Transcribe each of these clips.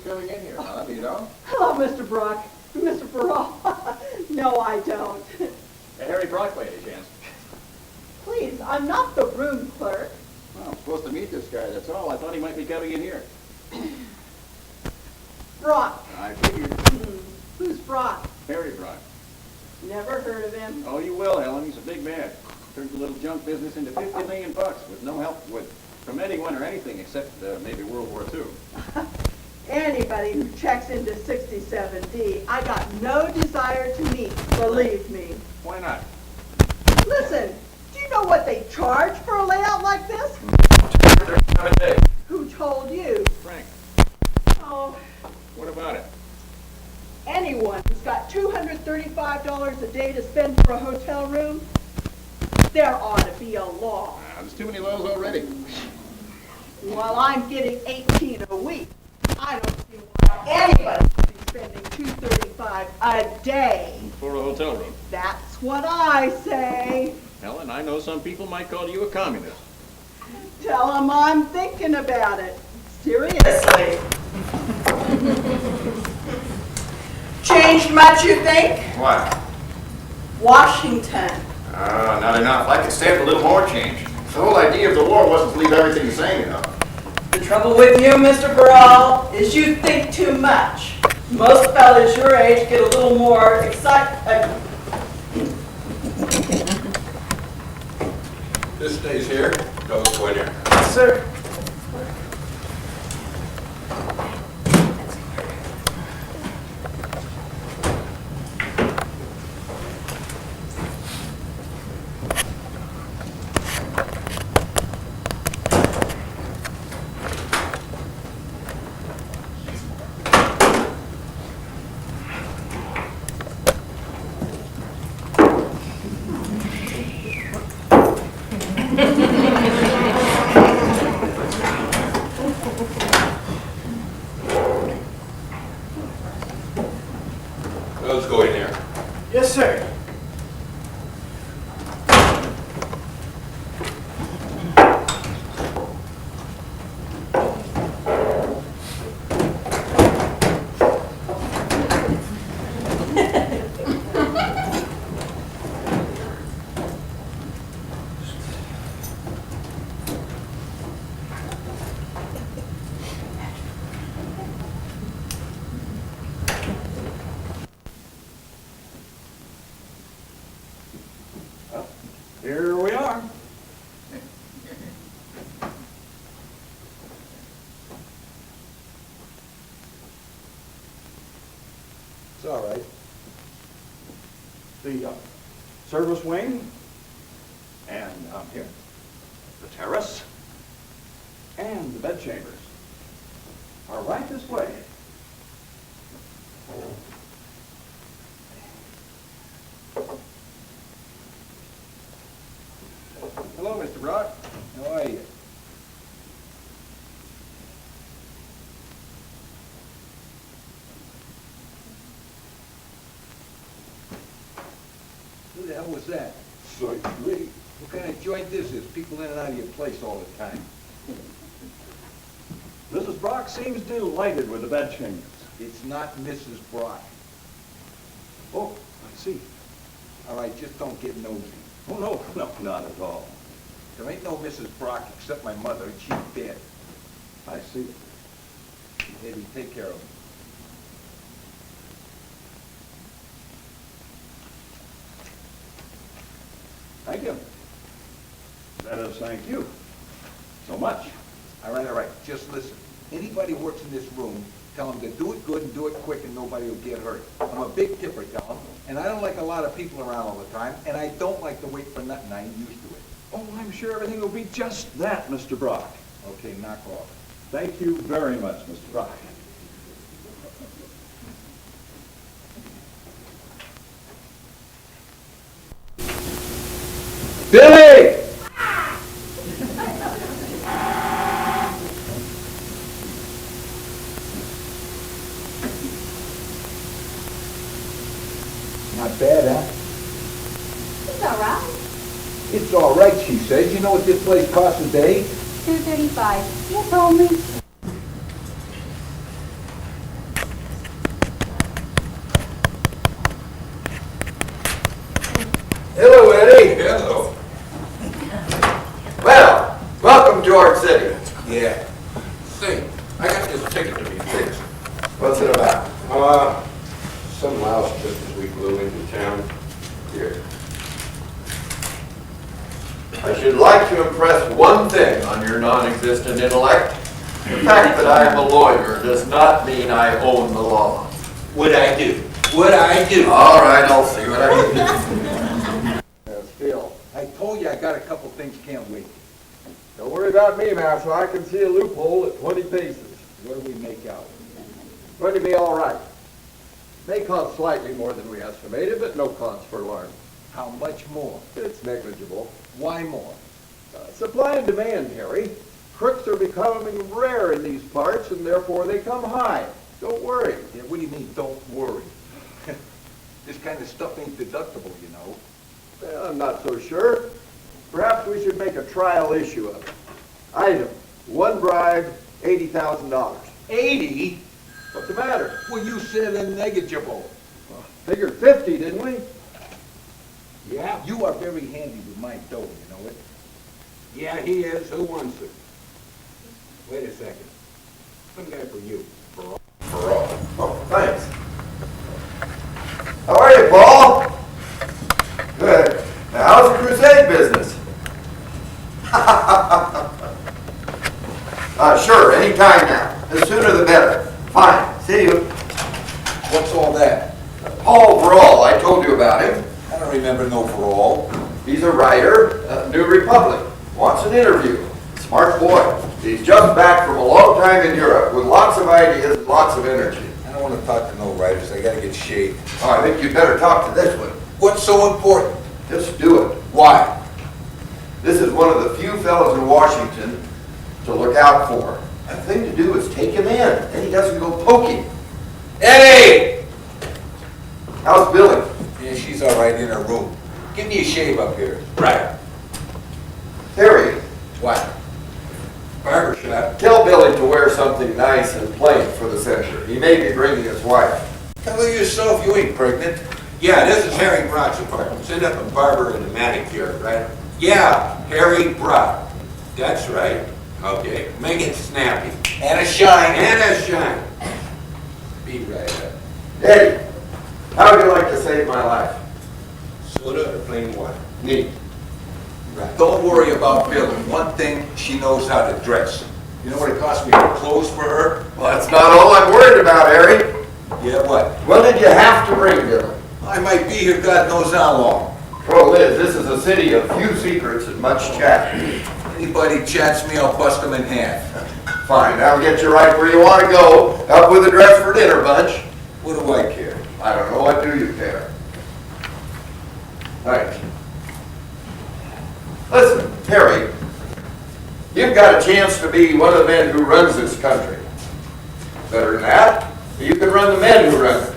coming in here, huh? You know? Hello, Mr. Brock. Mr. Burrell. No, I don't. Harry Brock, by any chance? Please, I'm not the room clerk. Well, I'm supposed to meet this guy, that's all. I thought he might be coming in here. Brock. I figured. Who's Brock? Harry Brock. Never heard of him. Oh, you will, Helen. He's a big man. Turned the little junk business into $50 million with no help from anyone or anything except maybe World War II. Anybody who checks into 67D, I got no desire to meet, believe me. Why not? Listen, do you know what they charge for a layout like this? $35 a day. Who told you? Frank, Oh, what about it? anyone who's got $235 a day to spend for a hotel room, there ought to be a law. There's too many laws already. While I'm getting 18 a week, I don't see why anybody should be spending $235 a day. For a hotel room. That's what I say. Helen, I know some people might call you a communist. Tell them I'm thinking about it. Seriously. Changed much, you think? What? Washington. Not enough. I could stand a little more change. The whole idea of the war wasn't to leave everything the same, you know. The trouble with you, Mr. Burrell, is you think too much. Most fellas your age get a little more excited. This stays here, goes to winter. Sir. Let's go in here. Yes, sir. Here we are. It's all right. The service wing, and here, the terrace, and the bed chambers are right this way. Hello, Mr. Brock. How are you? Who the hell was that? So great. What kind of joint is this? People in and out of your place all the time. Mrs. Brock seems delighted with the bed chambers. It's not Mrs. Brock. Oh, I see. All right, just don't get nosy. Oh, no, not at all. There ain't no Mrs. Brock except my mother, and she's dead. I see. Maybe take care of her. Thank you. That is, thank you so much. All right. Just listen. Anybody who works in this room, tell them to do it good and do it quick and nobody will get hurt. I'm a big tipper, tell them. And I don't like a lot of people around all the time, and I don't like to wait for nothing. I ain't used to it. Oh, I'm sure everything will be just that, Mr. Brock. Okay, knock off. Thank you very much, Mr. Brock. Billy! Not bad, huh? It's all right. It's all right, she says. You know what this place costs a day? $2.35. You told me. non-existent intellect. The fact that I am a lawyer does not mean I own the law. What I do? What I do? All right, I'll see what I can do. Phil, I told you I got a couple things can't wait. don't worry about me, Marshal. I can see a loophole at 20 paces. What do we make out? Going to be all right. May cost slightly more than we estimated, but no cause for alarm. How much more? It's negligible. Why more? Supply and demand, Harry. Crooks are becoming rare in these parts, and therefore they come high. Don't worry. Yeah, what do you mean, don't worry? This kind of stuff ain't deductible, you know. Well, I'm not so sure. Perhaps we should make a trial issue of it. Item, one bribe, $80,000. 80? What's the matter? Well, you said a negligible. Figured 50, didn't we? Yeah? You are very handy with my dough, you know it? Yeah, he is. Who wants it? Wait a second. Some guy for you. For all. Oh, thanks. How are you, Paul? Good. Now, how's the crusade business? Sure, anytime now. The sooner the better. Fine. See you. What's all that? Paul Verall, I told you about him. I don't remember no for all. He's a writer, New Republic. Wants an interview. Smart boy. He's just back from a long time in Europe with lots of ideas and lots of energy. I don't want to talk to no writers. I gotta get shaved. Oh, I think you'd better talk to this one. What's so important? Just do it. Why? This is one of the few fellows in Washington to look out for. The thing to do is take him in, and he doesn't go poking. Eddie! How's Billy? Yeah, she's all right in her room. Give me a shave up here. Right. Harry, What? Barbershop. tell Billy to wear something nice and plain for the censure. He may be bringing his wife. Tell her yourself you ain't pregnant. Yeah, this is Harry Brock's apartment. Send up a barber and a manicure, right? Yeah, Harry Brock. That's right. Okay, make it snappy. And a shine. And a shine. Be right up. Eddie, how would you like to save my life? Soda or plain water? Neat. Right. Don't worry about Billy. One thing, she knows how to dress. You know what it cost me to clothes for her? Well, that's not all I'm worried about, Harry. Yeah, what? When did you have to bring Billy? I might be here God knows how long. Trouble is, this is a city of few secrets and much chat. Anybody chats me, I'll bust them in half. Fine, I'll get you right where you want to go. Up with a dress for dinner, Bunch. What do I care? I don't know, what do you care? Thanks. Listen, Harry, you've got a chance to be one of the men who runs this country. Better than that, you can run the men who run it.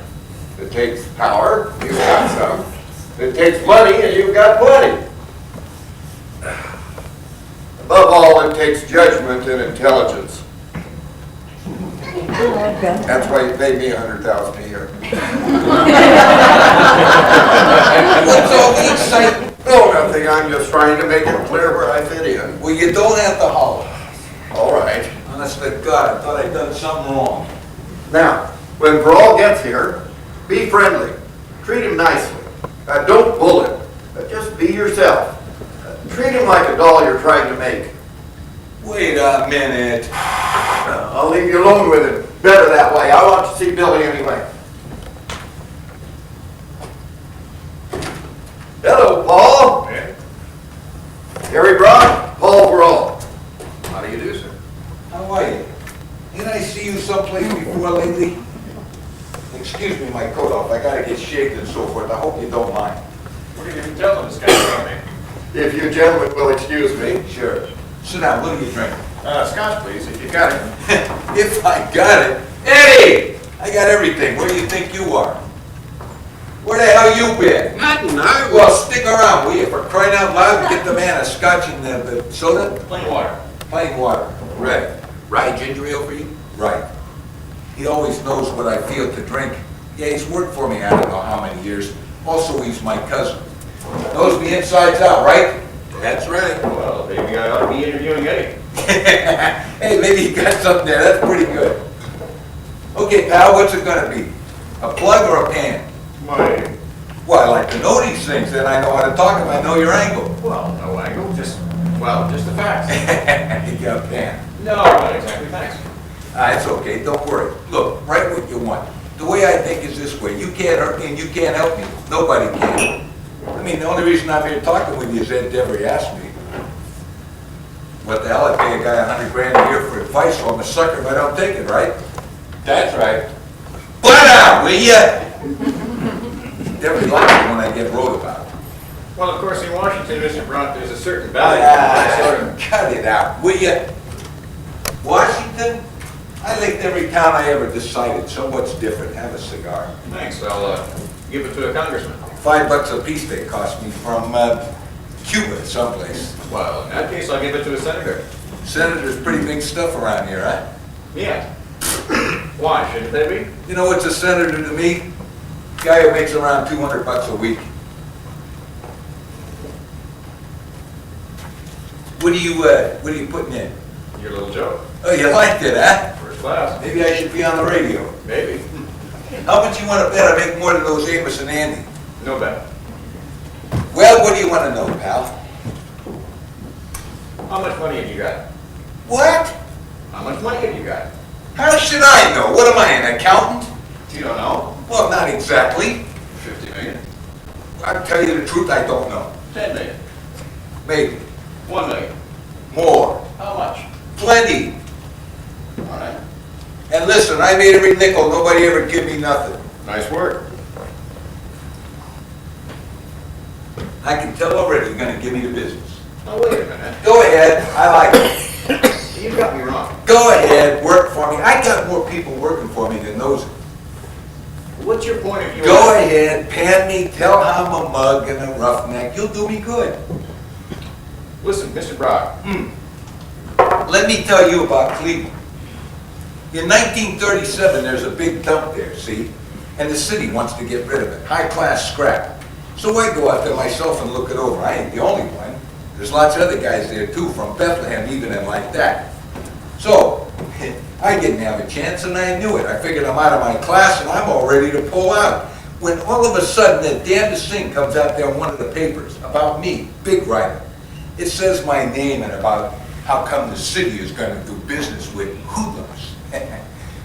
It takes power, you've got some. It takes money, and you've got plenty. Above all, it takes judgment and intelligence. That's why you pay me $100,000 a year. What's all the excitement? No, nothing. I'm just trying to make it clear where I fit in. Well, you don't have to holler. All right. Honest to God, I thought I'd done something wrong. Now, when Verall gets here, be friendly. Treat him nicely. Don't bull him. Just be yourself. Treat him like a doll you're trying to make. Wait a minute. I'll leave you alone with him. Better that way. I want to see Billy anyway. Hello, Paul. Hey. Harry Brock, Paul Verall. How do you do, sir? How are you? Didn't I see you someplace before lately? Excuse me, my coat off. I gotta get shaved and so forth. I hope you don't mind. What are you telling this guy about me? If you gentlemen will excuse me. Sure. Sit down. What are you drinking? Scotch, please, if you got it. If I got it. Eddie! I got everything. Where do you think you are? Where the hell you been? Nothing, I Well, stick around, will you? For crying out loud, get the man a scotch and the soda? Plain water. Plain water. Right. Rye ginger ale for you? Right. He always knows what I feel to drink. Yeah, he's worked for me I don't know how many years. Also, he's my cousin. Knows me insides out, right? That's right. Well, maybe I ought to be interviewing Eddie. Hey, maybe you got something there. That's pretty good. Okay, pal, what's it gonna be? A plug or a pan? My, Well, I like to know these things, then I know how to talk them. I know your angle. well, no angle, just, well, Well, just the facts. You got a pen. No, not exactly, thanks. It's okay, don't worry. Look, write what you want. The way I think is this way, you can't hurt me and you can't help me. Nobody can. I mean, the only reason I'm here talking with you is Ed Devery asked me. What the hell, I pay a guy $100 grand a year for advice, so I'm a sucker if I don't take it, right? That's right. Butt out, will ya? Devery likes it when I get wrote about. Well, of course, in Washington, Mr. Brunt, there's a certain value. to Cut it out, will ya? Washington? I licked every town I ever decided, so what's different? Have a cigar. Thanks, I'll give it to a congressman. $5 a piece they cost me from Cuba someplace. Well, in that case, I'll give it to a senator. Senator's pretty big stuff around here, huh? Yeah. Why, shouldn't they be? You know what's a senator to me? Guy who makes around $200 a week. What are you putting in? Your little joke. Oh, you liked it, huh? First class. Maybe I should be on the radio. Maybe. How much you want to bet I make more than those Amos and Andy? No bet. Well, what do you want to know, pal? How much money have you got? What? How much money have you got? How should I know? What am I, an accountant? You don't know? Well, not exactly. 50 million. I'll tell you the truth, I don't know. 10 million. Maybe. 1 million. More. How much? Plenty. All right. And listen, I made every nickel. Nobody ever give me nothing. Nice work. I can tell already you're going to give me the business. Now, wait a minute. Go ahead. I like it. You got me wrong. Go ahead. Work for me. I got more people working for me than those. What's your point of view? Go ahead. Pan me. Tell how I'm a mug and a roughneck. You'll do me good. Listen, Mr. Brock. Let me tell you about Cleveland. In 1937, there's a big dump there, see? And the city wants to get rid of it. High-class scrap. So I go out there myself and look it over. I ain't the only one. There's lots of other guys there, too, from Bethlehem, even and like that. So, I didn't have a chance, and I knew it. I figured I'm out of my class, and I'm all ready to pull out. When all of a sudden, that damnedest thing comes out there in one of the papers about me, big writer. It says my name and about how come the city is going to do business with hoodlums.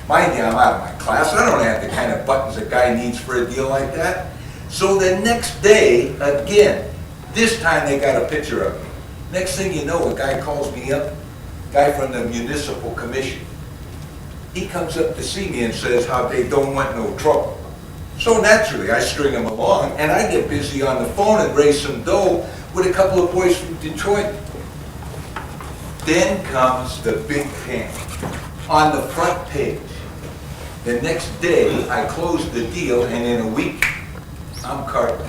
Mind you, I'm out of my class. I don't have the kind of buttons a guy needs for a deal like that. So the next day, again, this time they got a picture of me. Next thing you know, a guy calls me up, guy from the municipal commission. He comes up to see me and says how they don't want no trouble. So naturally, I string him along, and I get busy on the phone and raise some dough with a couple of boys from Detroit. Then comes the big pan on the front page. The next day, I close the deal, and in a week, I'm carting.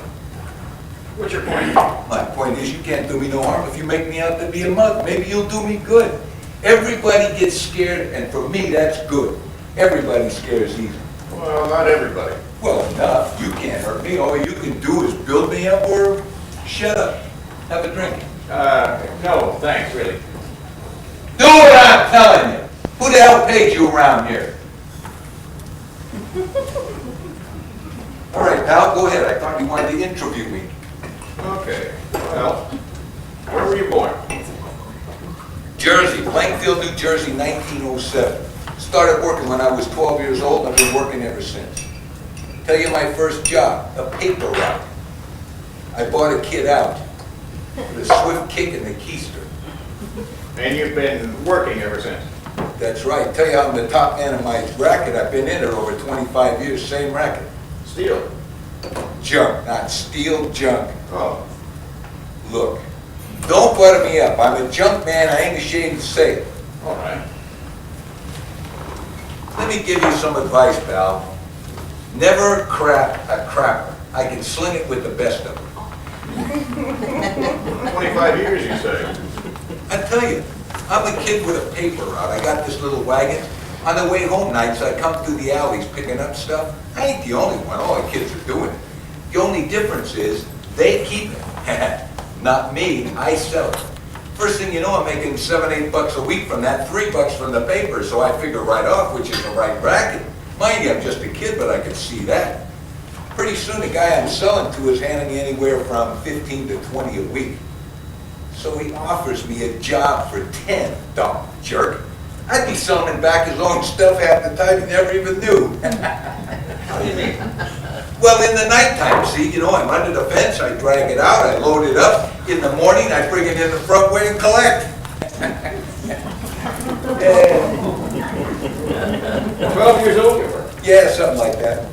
What's your point? My point is, you can't do me no harm if you make me out to be a mug. Maybe you'll do me good. Everybody gets scared, and for me, that's good. Everybody scares easy. Well, not everybody. Well, enough. You can't hurt me. All you can do is build me up or shut up. Have a drink. No, thanks, really. Do what I'm telling you. Who the hell paid you around here? All right, pal, go ahead. I thought you wanted to interview me. Okay, well, where were you born? Jersey, Plainfield, New Jersey, 1907. Started working when I was 12 years old. I've been working ever since. Tell you my first job, a paper route. I bought a kid out with a swift kick in the keister. And you've been working ever since? That's right. Tell you I'm the top man in my racket. I've been in it over 25 years, same racket. Steel? Junk, not steel, junk. Oh. Look, don't butter me up. I'm a junk man. I ain't ashamed to say it. All right. Let me give you some advice, pal. Never crap a crapper. I can sling it with the best of them. 25 years, you say? I tell you, I'm a kid with a paper route. I got this little wagon. On the way home nights, I come through the alleys picking up stuff. I ain't the only one. All the kids are doing it. The only difference is they keep it. Not me. I sell it. First thing you know, I'm making $7, $8 a week from that, $3 from the paper, so I figure right off which is the right bracket. Mind you, I'm just a kid, but I can see that. Pretty soon, the guy I'm selling to is handing me anywhere from 15 to 20 a week. So he offers me a job for 10, dumb jerk. I'd be selling him back his own stuff half the time he never even knew. How do you mean? Well, in the nighttime, see, you know, I'm under the fence, I drag it out, I load it up. In the morning, I bring it in the front way and collect. 12 years old you were. Yeah, something like that.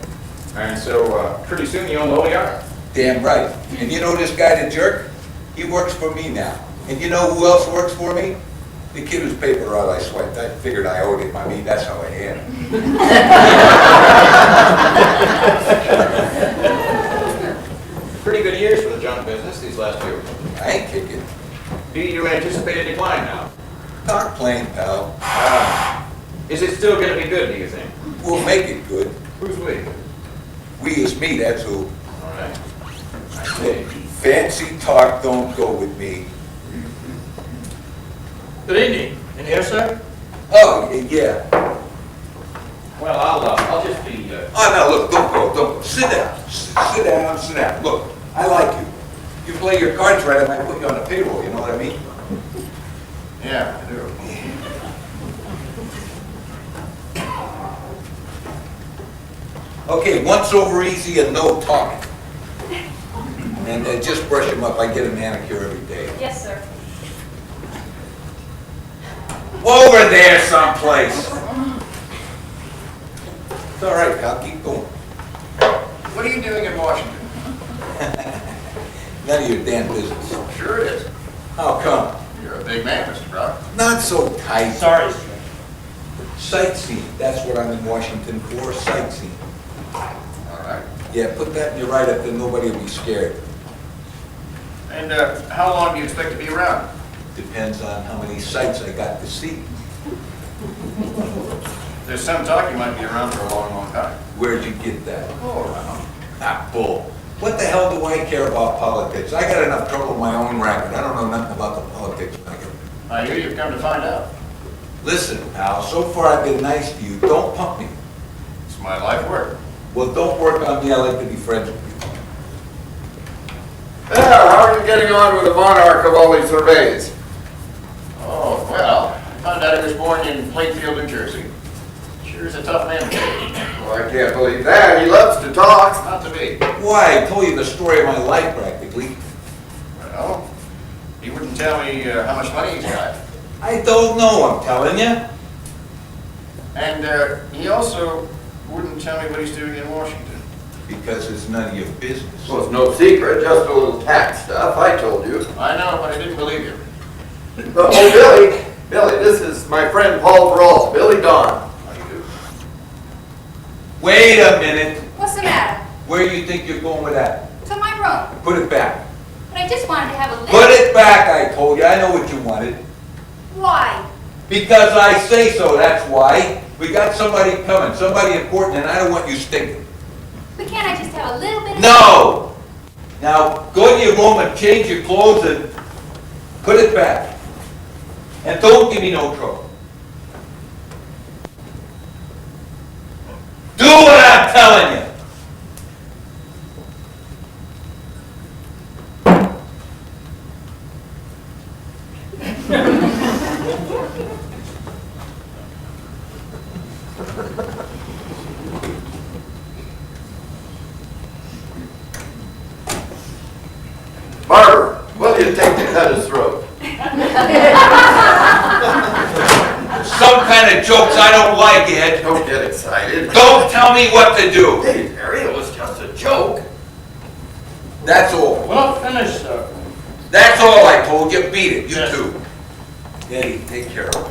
And so, pretty soon you own the whole yard. Damn right. And you know this guy, the jerk? He works for me now. And you know who else works for me? The kid whose paper route I swiped. I figured I owed him. I mean, that's how I am. Pretty good years for the junk business these last few. I ain't kicking. Do you anticipate a decline now? Talk plain, pal. Is it still going to be good, do you think? We'll make it good. Who's we? We is me, that's who. All right. Hey, fancy talk don't go with me. Good evening. In here, sir? Oh, yeah. Well, I'll just be, Oh, no, look, don't go. Sit down. Sit down. Look, I like you. You play your cards right, I might put you on the payroll, you know what I mean? yeah, I do. Okay, once over easy and no talking. And just brush him up, I get a manicure every day. Yes, sir. Over there someplace. It's all right, pal, keep going. What are you doing in Washington? None of your damn business. Sure it is. How come? You're a big man, Mr. Brock. Not so tight. Sorry, sir. Sightseeing, that's what I'm in Washington for, sightseeing. All right. Yeah, put that in your write-up, then nobody will be scared. And how long do you expect to be around? Depends on how many sights I got to see. There's some talk you might be around for a long, long time. Where'd you get that? Oh, around. Ah, bull. What the hell do I care about politics? I got enough trouble with my own record. I don't know nothing about the politics. I hear you've come to find out. Listen, pal, so far I've been nice to you. Don't pump me. It's my life work. Well, don't work on me. I like to be friends with you. How are you getting on with the monarch of all these surveys? Oh, well, I found out he was born in Plainfield, New Jersey. Sure is a tough man to be. Well, I can't believe that. He loves to talk. Not to be. Why? I told you the story of my life, practically. Well, he wouldn't tell me how much money he's got. I don't know, I'm telling you. And he also wouldn't tell me what he's doing in Washington. Because it's none of your business. Well, it's no secret, just a little tax stuff. I told you. I know, but I didn't believe you. Oh, Billy, this is my friend Paul Thrall, Billy Don. How do you do? Wait a minute. What's the matter? Where do you think you're going with that? To my room. Put it back. But I just wanted to have a Put it back, I told you. I know what you wanted. Why? Because I say so, that's why. We got somebody coming, somebody important, and I don't want you stinking. But can't I just have a little bit of... No! Now, go to your room and change your clothes and put it back. And don't give me no trouble. Do what I'm telling you! Barber, what do you take to cut his throat? Some kind of jokes I don't like, Ed. Don't get excited. Don't tell me what to do. Hey, Harry, it was just a joke. That's all. Well, finish, sir. That's all I told you. Beat it. You Yes. too. Eddie, take care of it.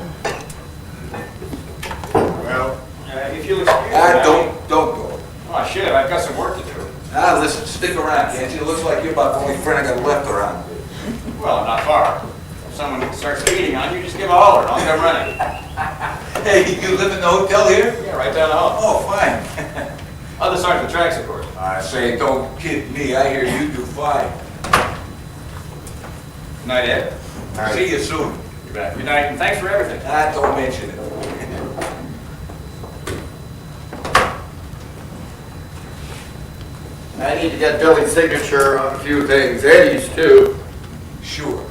Well, if you'll excuse me. Don't go. Oh, shit, I've got some work to do. Listen, stick around, can't you? It looks like you're about the only friend I got left around. Well, I'm not far. If someone starts feeding on you, just give a holler. I'll come running. Hey, you live in the hotel here? Yeah, right down the hall. Oh, fine. Other side of the tracks, of course. I say, don't kid me. I hear you do fine. Good night, Ed. See you soon. You bet. Good night, and thanks for everything. Don't mention it. I need to get Billy's signature on a few things, Eddie's too. Sure.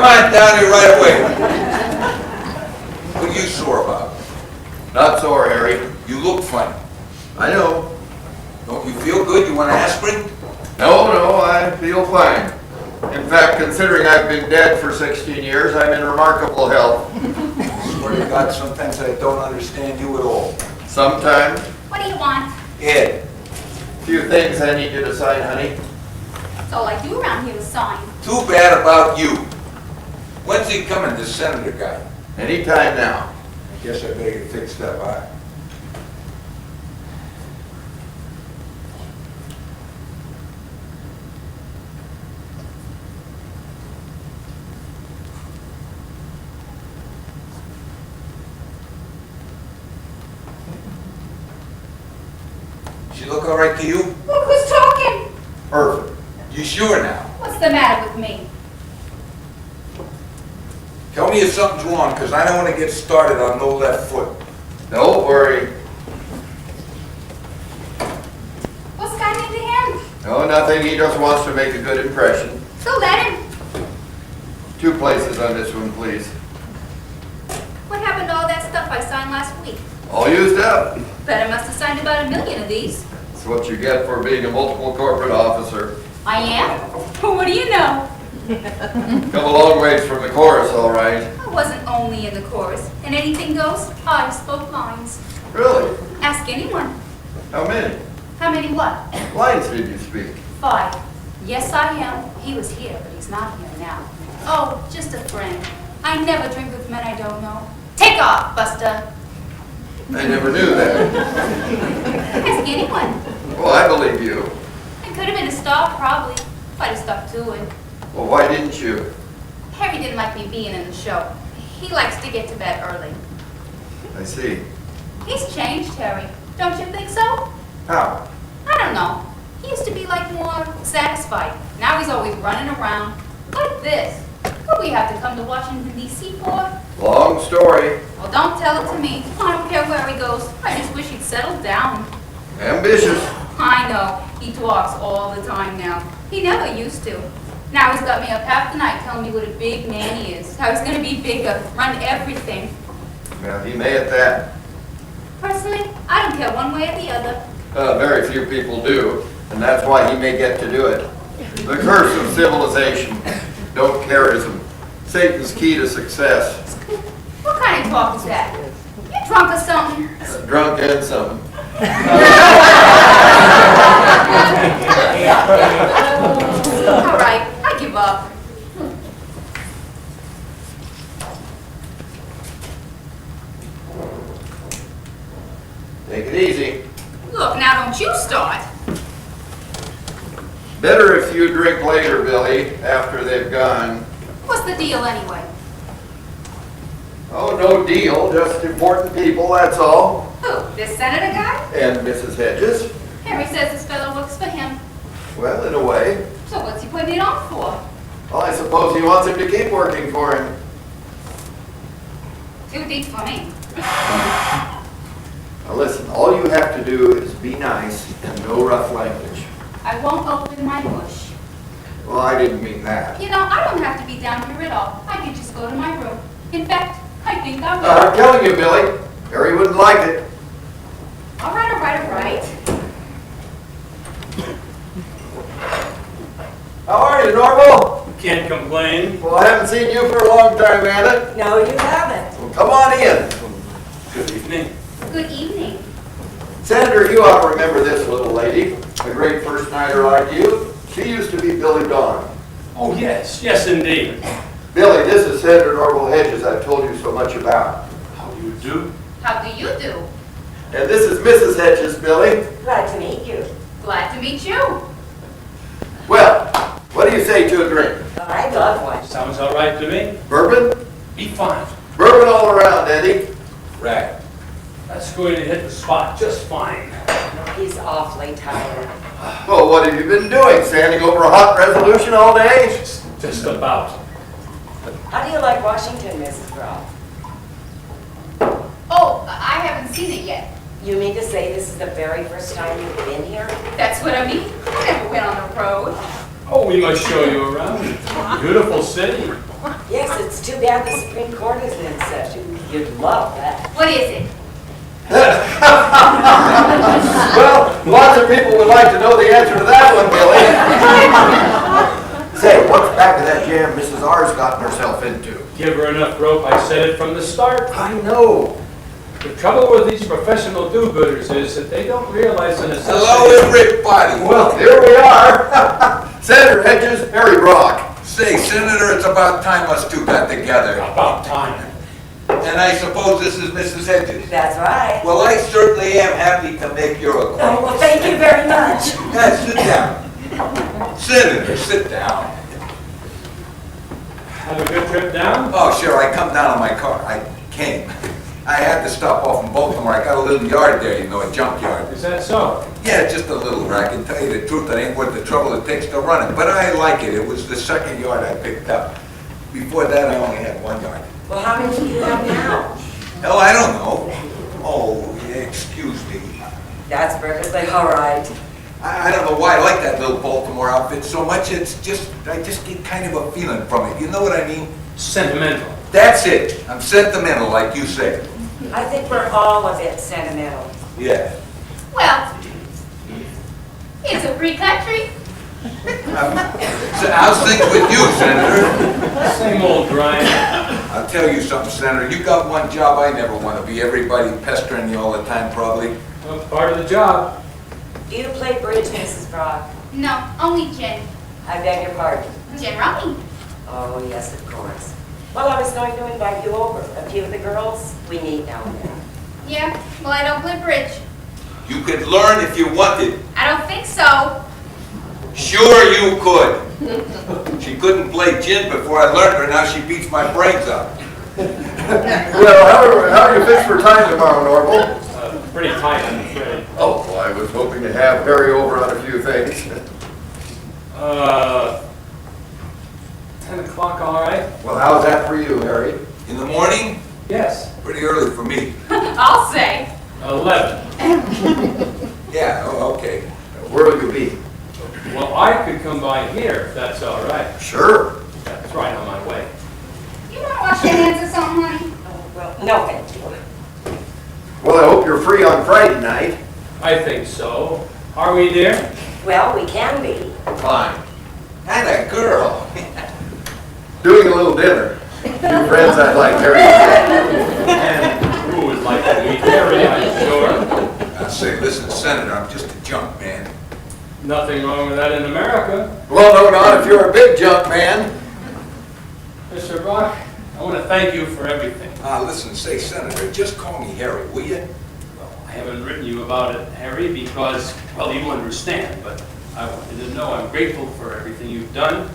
on down here right away. What are you sore about? Not sore, Harry. You look funny. I know. Don't you feel good? You want aspirin? No, I feel fine. In fact, considering I've been dead for 16 years, I'm in remarkable health. I swear to God, sometimes I don't understand you at all. Sometimes, What do you want? Ed, a few things I need you to sign, honey. That's all I do around here is sign. too bad about you. When's he coming, this senator guy? Anytime now. I guess I better get fixed up, huh? She look all right to you? Look who's talking. Perfect. You sure now? What's the matter with me? Tell me if something's wrong, because I don't want to get started on no left foot. Don't worry. What's got into him? No, nothing. He just wants to make a good impression. So let him. 2 places on this one, please. What happened to all that stuff I signed last week? All used up. Bet I must have signed about 1 million of these. That's what you get for being a multiple corporate officer. I am? What do you know? Come a long ways from the chorus, all right. I wasn't only in the chorus. And anything goes, I spoke lines. Really? Ask anyone. How many How many what? lines did you speak? 5. Yes, I am. He was here, but he's not here now. Oh, just a friend. I never drink with men I don't know. Take off, Buster. I never knew that. Ask anyone. Well, I believe you. I could have been a star, probably, if I'd have stuck to it. Well, why didn't you? Harry didn't like me being in the show. He likes to get to bed early. I see. He's changed, Harry. Don't you think so? How? I don't know. He used to be like more satisfied. Now he's always running around. Like this. What do we have to come to Washington, D.C. for? Long story. Well, don't tell it to me. I don't care where he goes. I just wish he'd settle down. Ambitious. I know. He talks all the time now. He never used to. Now he's got me up half the night telling me what a big man he is. How he's going to be bigger, run everything. Well, he may at that. Personally, I don't care one way or the other. Very few people do, and that's why he may get to do it. The curse of civilization. Don't careism. Satan's key to success. What kind of talk is that? You drunk or something? Drunk and something. All right, I give up. Take it easy. Look, now don't you start. Better if you drink later, Billy, after they've gone. What's the deal anyway? Oh, no deal, just important people, that's all. Who, this senator guy? And Mrs. Hedges. Harry says this fellow works for him. Well, in a way. So what's he putting it on for? Well, I suppose he wants him to keep working for him. Too deep for me. Now listen, all you have to do is be nice and no rough language. I won't open my bush. Well, I didn't mean that. You know, I don't have to be down here at all. I could just go to my room. In fact, I think I will. I'm telling you, Billy, Harry wouldn't like it. All right, all right, all right. How are you, Norval? Can't complain. Well, I haven't seen you for a long time, Anna. No, you haven't. Well, come on in. Good evening. Good evening. Senator, you ought to remember this little lady, a great first nighter like you. She used to be Billy Dawn. Oh, yes, yes indeed. Billy, this is Senator Norval Hedges I've told you so much about. How do you do? How do you do? And this is Mrs. Hedges, Billy. Glad to meet you. Glad to meet you. Well, what do you say to a drink? I love one. Sounds all right to me. Bourbon? Be fine. Bourbon all around, Eddie. Right. That's going to hit the spot just fine. He's awfully tired. Well, what have you been doing? Standing over a hot resolution all day? Just about. How do you like Washington, Mrs. Roth? Oh, I haven't seen it yet. You mean to say this is the very first time you've been here? That's what I mean. I never went on the road. Oh, we must show you around. Beautiful city. Yes, it's too bad the Supreme Court isn't in session. You'd love that. What is it? Well, lots of people would like to know the answer to that one, Billy. Say, what's back of that jam Mrs. R's gotten herself into? Give her enough rope, I said it from the start. I know. The trouble with these professional do-gooders is that they don't realize the necessity. Hello, everybody. Well, here we are. Senator Hedges, Harry Brock. Say, Senator, it's about time us two got together. About time. And I suppose this is Mrs. Hedges. That's right. Well, I certainly am happy to make your Oh, acquaintance. well, thank you very much. Guys, sit down. Senator, sit down. Have a good trip down? Oh, sure, I come down in my car. I came. I had to stop off in Baltimore. I got a little yard there, you know, a junkyard. Is that so? Yeah, just a little wreck. And tell you the truth, it ain't worth the trouble it takes to run it. But I like it. It was the second yard I picked up. Before that, I only had one yard. Well, how many do you have now? Hell, I don't know. Oh, yeah, excuse me. That's perfectly all right. I don't know why I like that little Baltimore outfit so much. It's just, I just get kind of a feeling from it. You know what I mean? Sentimental. That's it. I'm sentimental, like you say. I think we're all a bit sentimental. Yeah. Well, it's a free country. So how's things with you, Senator? Same old grind. I'll tell you something, Senator. You got one job I never want to be. Everybody pestering you all the time, probably. Well, part of the job. Do you play bridge, Mrs. Brock? No, only Jen. I beg your pardon. Jen Rummy. Oh, yes, of course. Well, I was going to invite you over. A few of the girls, we meet now and then. Yeah, well, I don't play bridge. You could learn if you wanted. I don't think so. Sure you could. She couldn't play gin before I learned her. Now she beats my brains out. Well, how are you fixed for time tomorrow, Norval? Pretty tight, I'm afraid. Oh, well, I was hoping to have Harry over on a few things. 10 o'clock, all right? Well, how's that for you, Harry? In the morning? Yes. Pretty early for me. I'll say. 11. Yeah, oh, okay. Where will you be? Well, I could come by here, if that's all right. Sure. That's right, on my way. You want to wash your hands or something, honey? Oh, well, no, thank you. Well, I hope you're free on Friday night. I think so. Are we, dear? Well, we can be. Fine. And a girl. Doing a little dinner. Few friends I'd like Harry. And who would like to meet Harry, I'm sure. I say, listen, Senator, I'm just a junk man. Nothing wrong with that in America. Well, no, not if you're a big junk man. Mr. Brock, I want to thank you for everything. Listen, say, Senator, just call me Harry, will you? Well, I haven't written you about it, Harry, because, well, you understand, but I want you to know I'm grateful for everything you've done,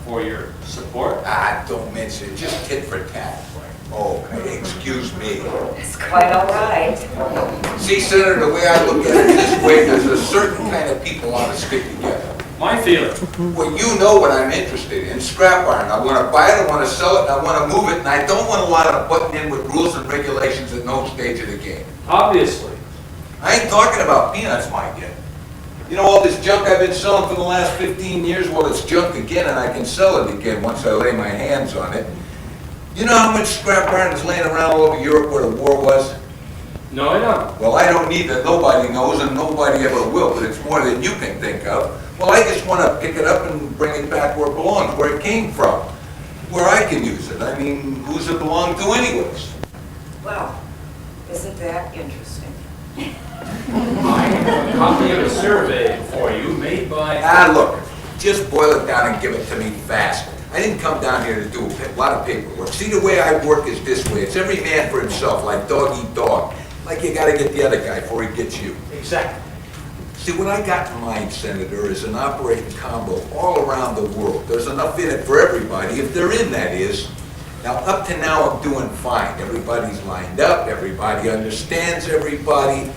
for your support. Don't mention it, just tit for tat. Oh, excuse me. It's quite all right. See, Senator, the way I look at it this way, there's a certain kind of people ought to stick together. My feeling. Well, you know what I'm interested in, scrap iron. I want to buy it, I want to sell it, I want to move it, and I don't want a lot of butting in with rules and regulations at no stage of the game. Obviously. I ain't talking about peanuts, my kid. You know, all this junk I've been selling for the last 15 years, well, it's junk again, and I can sell it again once I lay my hands on it. You know how much scrap iron is laying around all over Europe where the war was? No, I don't. Well, I don't need that. Nobody knows, and nobody ever will, but it's more than you can think of. Well, I just want to pick it up and bring it back where it belongs, where it came from, where I can use it. I mean, who's it belong to anyways? Well, isn't that interesting? I have a copy of a survey for you made by... Look, just boil it down and give it to me fast. I didn't come down here to do a lot of paperwork. See, the way I work is this way. It's every man for himself, like dog eat dog. Like you gotta get the other guy before he gets you. Exactly. See, what I got in mind, Senator, is an operating combo all around the world. There's enough in it for everybody, if they're in, that is. Now, up to now, I'm doing fine. Everybody's lined up, everybody understands everybody.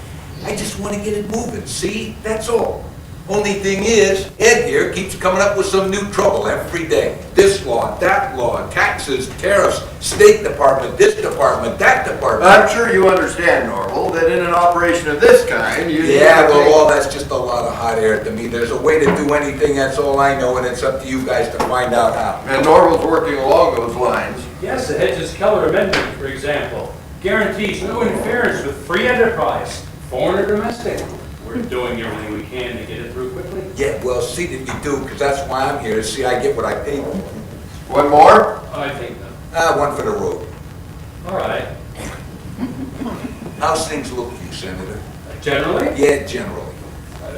I just want to get it moving, see? That's all. Only thing is, Ed here keeps coming up with some new trouble every day. This law, taxes, tariffs, State Department, this department, that department. I'm sure you understand, Norval, that in an operation of this kind, you... Yeah, well, that's just a lot of hot air to me. There's a way to do anything, that's all I know, and it's up to you guys to find out how. And Norval's working along those lines. Yes, the Hedges-Keller Amendment, for example, guarantees no interference with free enterprise, foreign or domestic. We're doing everything we can to get it through quickly. Yeah, well, see that you do, because that's why I'm here, to see I get what I pay for. One more? I think not. One for the road. All right. How's things look to you, Senator? Generally, Yeah, generally.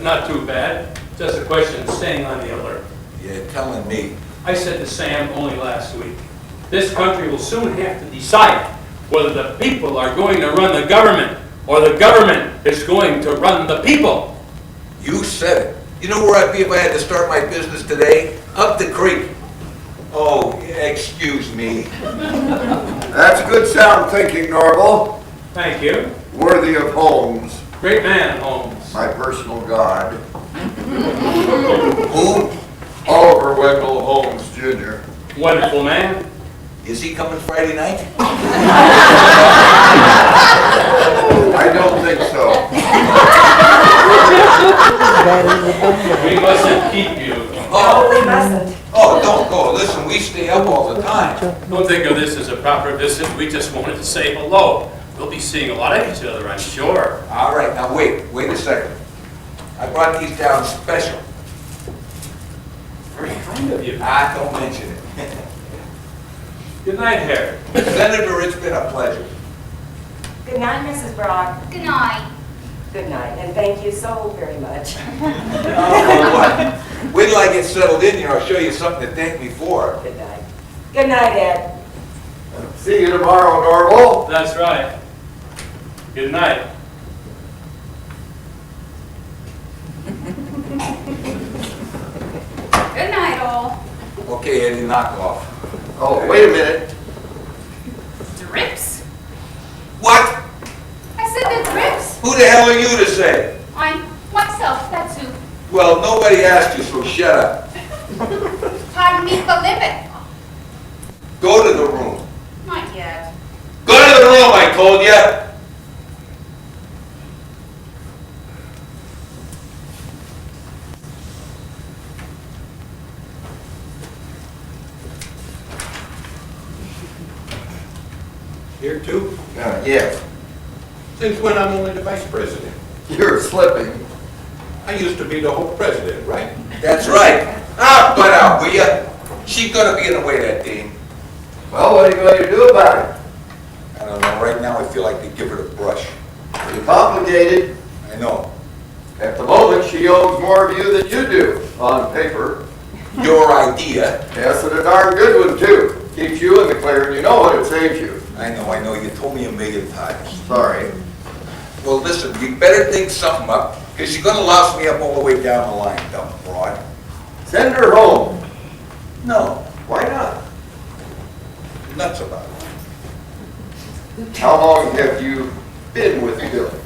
not too bad. Just a question of staying on the alert. Yeah, telling me. I said to Sam only last week, this country will soon have to decide whether the people are going to run the government or the government is going to run the people. You said it. You know where I'd be if I had to start my business today? Up the creek. Oh, excuse me. That's good sound thinking, Norval. Thank you. Worthy of Holmes, Great man, Holmes. my personal god. Who? Oliver Wendell Holmes, Jr. Wonderful man. Is he coming Friday night? I don't think so. We mustn't keep you. No, we mustn't. Oh, don't go. Listen, we stay up all the time. Don't think of this as a proper visit. We just wanted to say hello. We'll be seeing a lot of each other, I'm sure. All right, now wait a second. I brought these down special. Very kind of you. Don't mention it. Good night, Harry. Senator, it's been a pleasure. Good night, Mrs. Brock. Good night. Good night, and thank you so very much. Oh, what? Wait till I get settled in here, I'll show you something to thank me for. Good night. Good night, Ed. See you tomorrow, Norval. That's right. Good night. Good night, all. Okay, Eddie, knock off. Oh, wait a minute. Drips? What? I said the drips. Who the hell are you to say? I'm myself, that's who. Well, nobody asked you, so shut up. Pardon me for living. Go to the room. Not yet. Go to the room, I told you. Here too? Yes. Since when I'm only the vice president? You're slipping. I used to be the whole president, right? That's right. Butt out, will ya? She's gonna be in the way of that thing. Well, what are you going to do about it? I don't know, right now I feel like to give her the brush. Pretty complicated. I know. At the moment, she owns more of you than you do, on paper. Your idea. Yes, and a darn good one, too. Keeps you in the clear, and you know what it saves you. I know, you told me a million times. Sorry. Well, listen, you better think something up, because you're gonna louse me up all the way down the line, dumb broad. Send her home. No, Why not? nuts about it. How long have you been with Billy?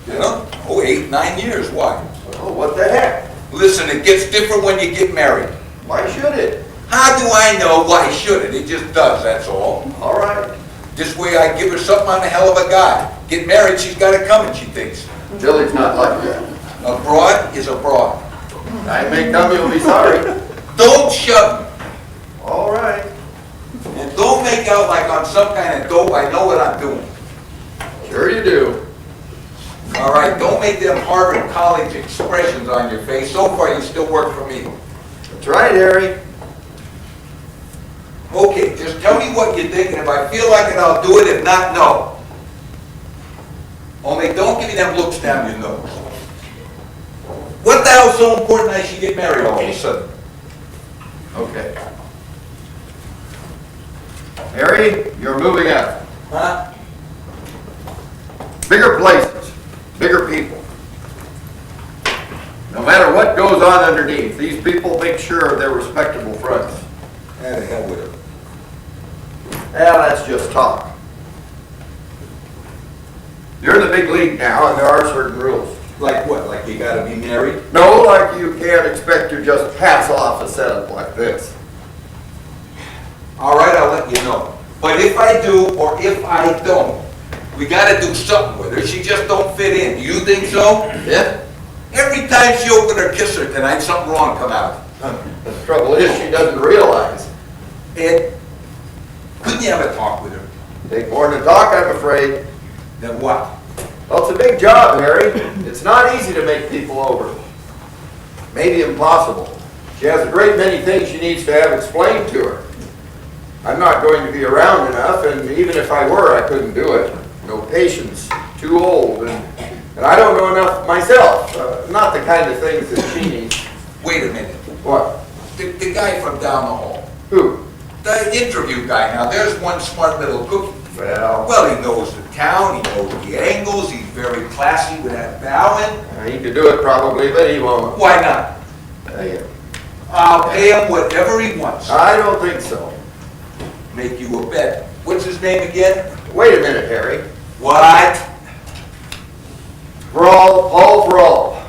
You know? 8, 9 years, why? Oh, what the heck? Listen, it gets different when you get married. Why should it? How do I know why should it? It just does, that's all. All right. This way I give her something on a hell of a guy. Get married, she's got it coming, she thinks. Billy's not like that. A broad is a broad. I may come, you'll be sorry. Don't shove me. All right. And don't make out like I'm some kind of dope. I know what I'm doing. Sure you do. All right, don't make them Harvard College expressions on your face. So far, you still work for me. That's right, Harry. Okay, just tell me what you think, and if I feel like it, I'll do it. If not, no. Only don't give me them looks down your nose. What the hell's so important I should get married all of a sudden? Okay. Harry, you're moving up. Huh? Bigger places, bigger people. No matter what goes on underneath, these people make sure of their respectable fronts. Yeah, the hell with her. Yeah, that's just talk. You're in the big league now, and there are certain rules. Like what, like you gotta be married? No, like you can't expect to just pass off a setup like this. All right, I'll let you know. But if I do, or if I don't, we gotta do something with her. She just don't fit in. Do you think so? Yeah? Every time she opened her kisser tonight, something wrong come out. The trouble is, she doesn't realize. Ed, couldn't you have a talk with her? Take more than talk, I'm afraid. Then what? Well, it's a big job, Harry. It's not easy to make people over. Maybe impossible. She has a great many things she needs to have explained to her. I'm not going to be around enough, and even if I were, I couldn't do it. No patience, too old, and I don't know enough myself. Not the kind of things that she needs. Wait a minute. What? The guy from down the hall. Who? The interview guy. Now, there's one smart little cookie. Well, he knows the town, he knows the angles, he's very classy with that bowing. He could do it probably, but he won't. Why not? I'll pay him whatever he wants. I don't think so. Make you a bet. What's his name again? Wait a minute, Harry. What? Paul Thrall.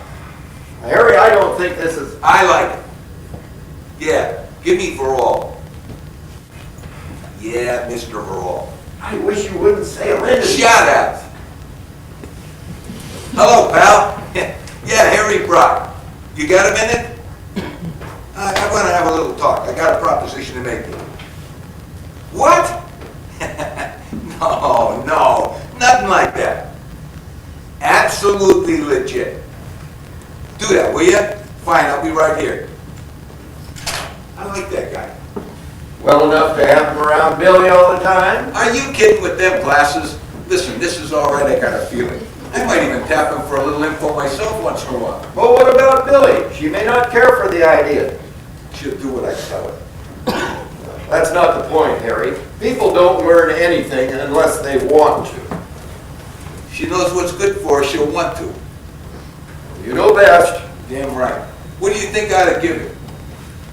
Harry, I don't think this is... I like it. Yeah, give me Verall. Yeah, Mr. Verall. I wish you wouldn't say a minute. Shut up. Hello, pal. Yeah, Harry Brock. You got a minute? I want to have a little talk. I got a proposition to make to you. What? No, nothing like that. Absolutely legit. Do that, will you? Fine, I'll be right here. I like that guy. Well enough to have him around Billy all the time? Are you kidding with them glasses? Listen, this is all right, I got a feeling. I might even tap him for a little info myself once in a while. Well, what about Billy? She may not care for the idea. She'll do what I tell her. That's not the point, Harry. People don't learn anything unless they want to. She knows what's good for her, she'll want to. You know best. Damn right. What do you think I ought to give her?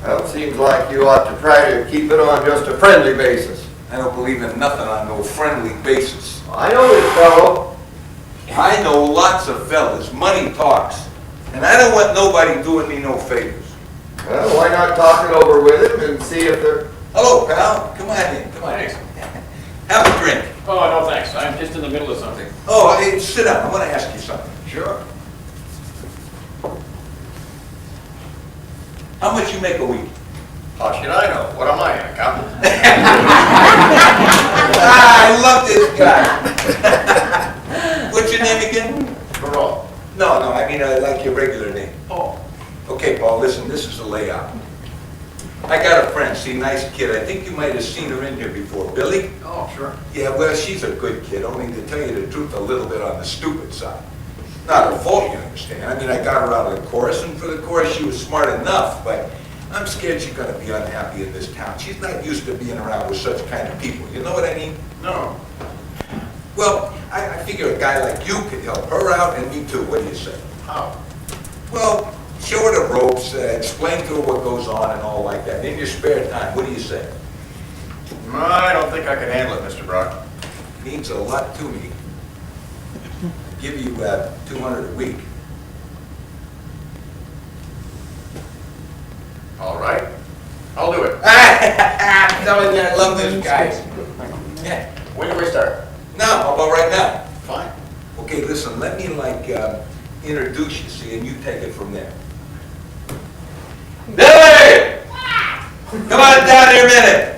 Well, it seems like you ought to try to keep it on just a friendly basis. I don't believe in nothing on no friendly basis. I know this fellow. I know lots of fellas. Money talks. And I don't want nobody doing me no favors. Well, why not talk it over with him and see if they're... Hello, pal. Come on in. Come on in. Have a drink. Oh, no thanks, I'm just in the middle of something. Oh, hey, sit down. I want to ask you something. Sure. How much you make a week? How should I know? What am I, an accountant? I love this guy. What's your name again? Verall. No, I mean, I like your regular name. Paul. Okay, Paul, listen, this is the layout. I got a friend, see, nice kid. I think you might have seen her in here before. Billy? Oh, sure. Yeah, well, she's a good kid, only to tell you the truth, a little bit on the stupid side. Not her fault, you understand. I mean, I got her out of the chorus, and for the chorus, she was smart enough, but I'm scared she's gonna be unhappy in this town. She's not used to being around with such kind of people. You know what I mean? No. Well, I figure a guy like you could help her out, and me too. What do you say? How? Well, show her the ropes, explain to her what goes on and all like that. In your spare time, what do you say? I don't think I can handle it, Mr. Brock. Means a lot to me. I'll give you 200 a week. All right. I'll do it. I'm telling you, I love this guy. Yeah. When do we start? Now, how about right now? Fine. Okay, listen, let me introduce you, see, and you take it from there. Billy! Come on down here a minute.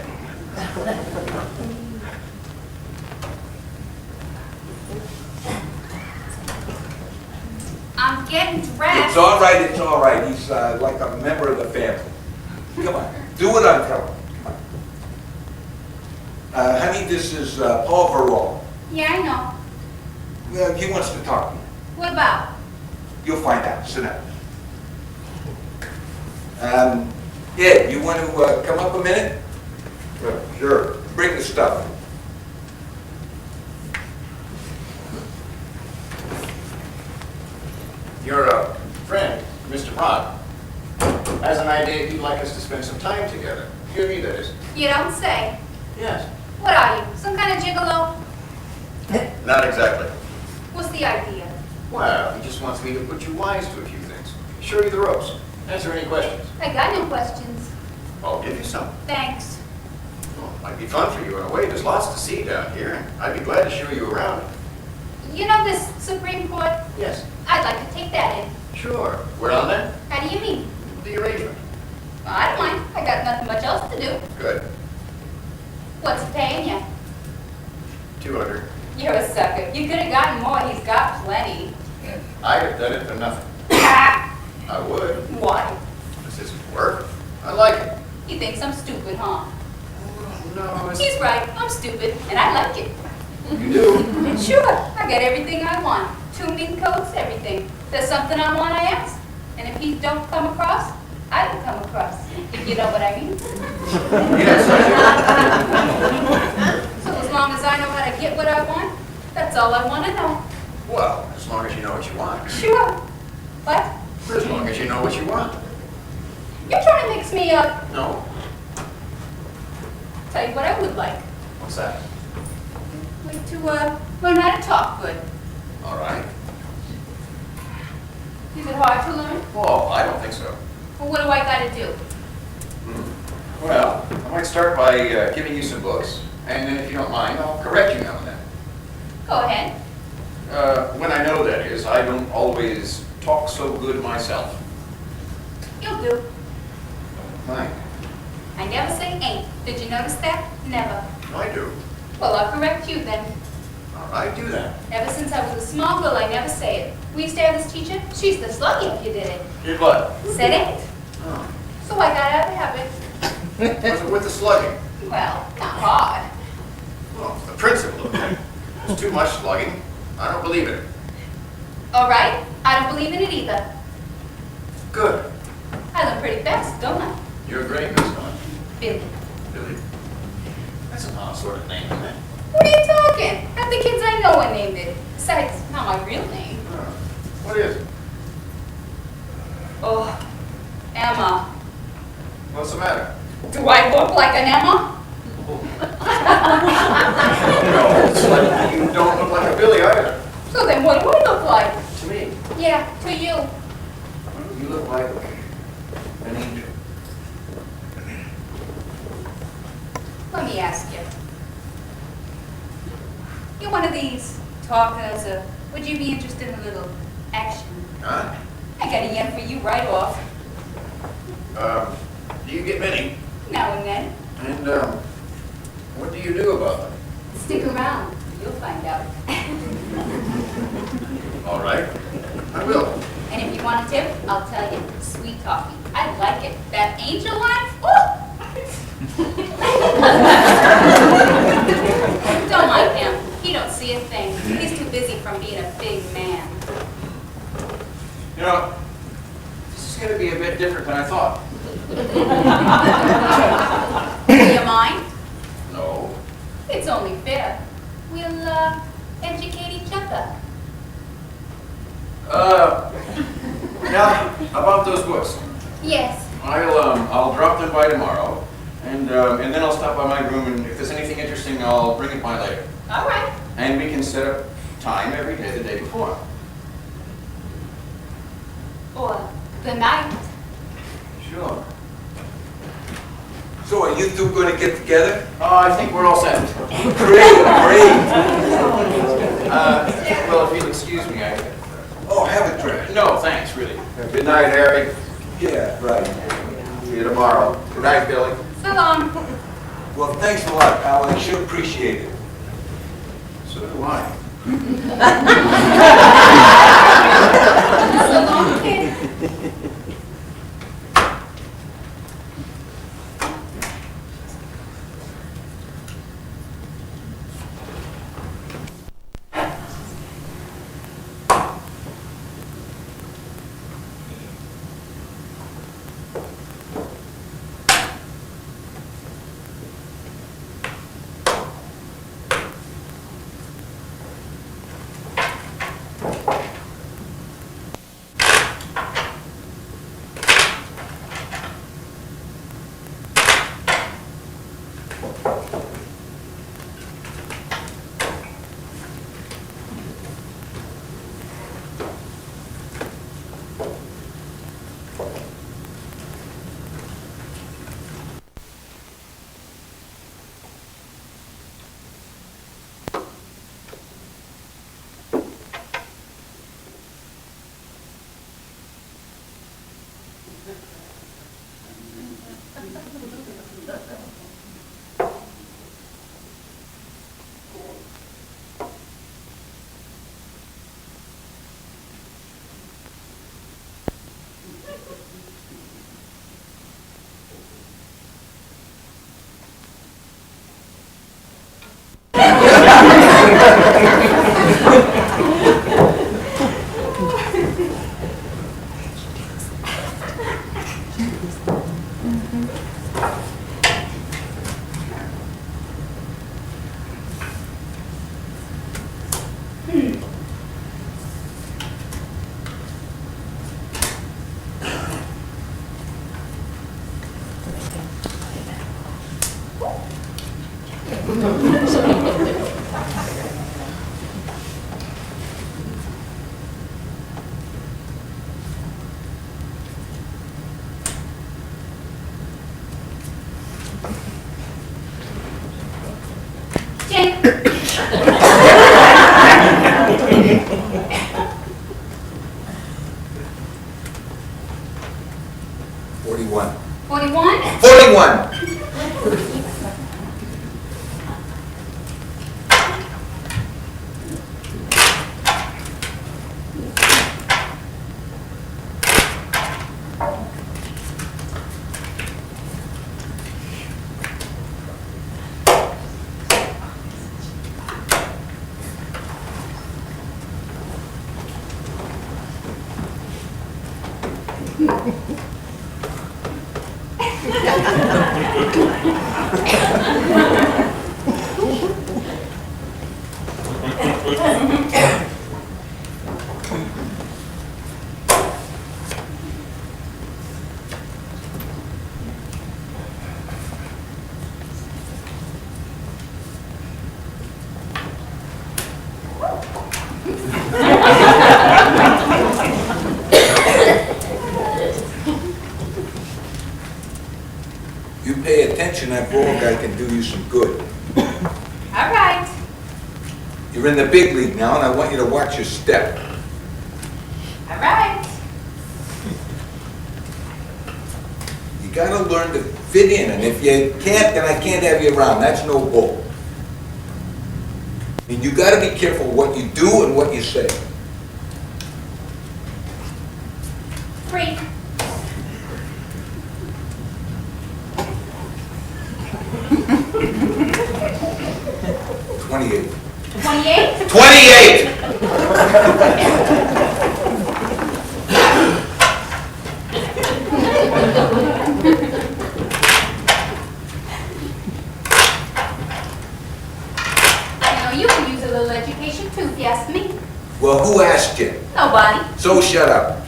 I'm getting dressed. It's all right, it's all right. He's like a member of the family. Come on, do what I'm telling you. Come on. Honey, this is Paul Verall. Yeah, I know. Well, he wants to talk to you. What about? You'll find out. Sit down. Ed, you want to come up a minute? Sure. Bring the stuff. Your friend, Mr. Brock, has an idea he'd like us to spend some time together. You and me, that is. You don't say. Yes. What are you, some kind of gigolo? Not exactly. What's the idea? Well, he just wants me to put you wise to a few things. Show you the ropes. Answer any questions. I got no questions. I'll give you some. Thanks. Well, might be fun for you in a way. There's lots to see down here, and I'd be glad to show you around. You know this Supreme Court? Yes. I'd like to take that in. Sure. We're on then? How do you mean? The arrangement. Well, I don't mind. I got nothing much else to do. Good. What's he paying you? 200. You're a sucker. You could have gotten more. He's got plenty. I'd have done it for nothing. I would. Why? This isn't work. I like it. He thinks I'm stupid, huh? No, it's... He's right. I'm stupid, and I like it. You do? Sure. I get everything I want. 2 mink coats, everything. There's something I want, I ask. And if he don't come across, I don't come across. If you know what I mean. Yes, I So as long as I know how to get what I want, that's all I want to know. do. Well, as long as you know what you want. Sure. What? As long as you know what you want. You're trying to mix me up. No? Tell you what I would like. What's that? Like to learn how to talk good. All right. Is it hard to learn? Well, I don't think so. Well, what do I got to do? Well, I might start by giving you some books, and then if you don't mind, I'll correct you now and then. Go ahead. When I know that is, I don't always talk so good myself. You'll do. Fine. I never say ain't. Did you notice that? Never. I do. Well, I'll correct you then. All right, do that. Ever since I was a small girl, I never say it. We used to have this teacher. She used to slug you if you did it. Did what? Said ain't. Oh. So I got out of the habit. Was it with the slugging? Well, not hard. Well, the principle of it. There's too much slugging. I don't believe in it. All right. I don't believe in it either. Good. I learn pretty fast, don't I? You're great, Miss Miller. Billy. Billy. That's an odd sort of name, isn't it? What are you talking? Half the kids I know are named it. Besides, it's not my real name. What is it? Oh, Emma. What's the matter? Do I look like an Emma? No, it's like you don't look like a Billy either. So then what do I look like? To me, Yeah, to you. you look like an angel. Let me ask you. You're one of these talkers, or would you be interested in a little action? Huh? I got a yen for you right off. Do you get many? Now and then. And, what do you do about them? Stick around. You'll find out. All right, I will. And if you want a tip, I'll tell you. Sweet talking. I like it. That angel line? Oh! Don't mind him. He don't see a thing. He's too busy from being a big man. You know, this is going to be a bit different than I thought. Do you mind? No. It's only fair. We'll, educate each other. Now, about those books. Yes. I'll drop them by tomorrow, and then I'll stop by my room, and if there's anything interesting, I'll bring it by later. All right. And we can set up time every day the day before. Or the night. Sure. So are you two gonna get together? I think we're all set. Great, great. Well, if you'll excuse me, Oh, have a drink. No, thanks, really. Good night, Harry. Yeah, right. See you tomorrow. Good night, Billy. So long. Well, thanks a lot, pal. I sure appreciate it. So do I. So long, kid. You pay attention, that ball guy can do you some good. All right. You're in the big league now, and I want you to watch your step. All right. You gotta learn to fit in, and if you can't, then I can't have you around. That's no bull. And you gotta be careful what you do and what you say. 3. 28. 28. 28! You can use a little education too, if you ask me. Well, who asked you? Nobody. So shut up.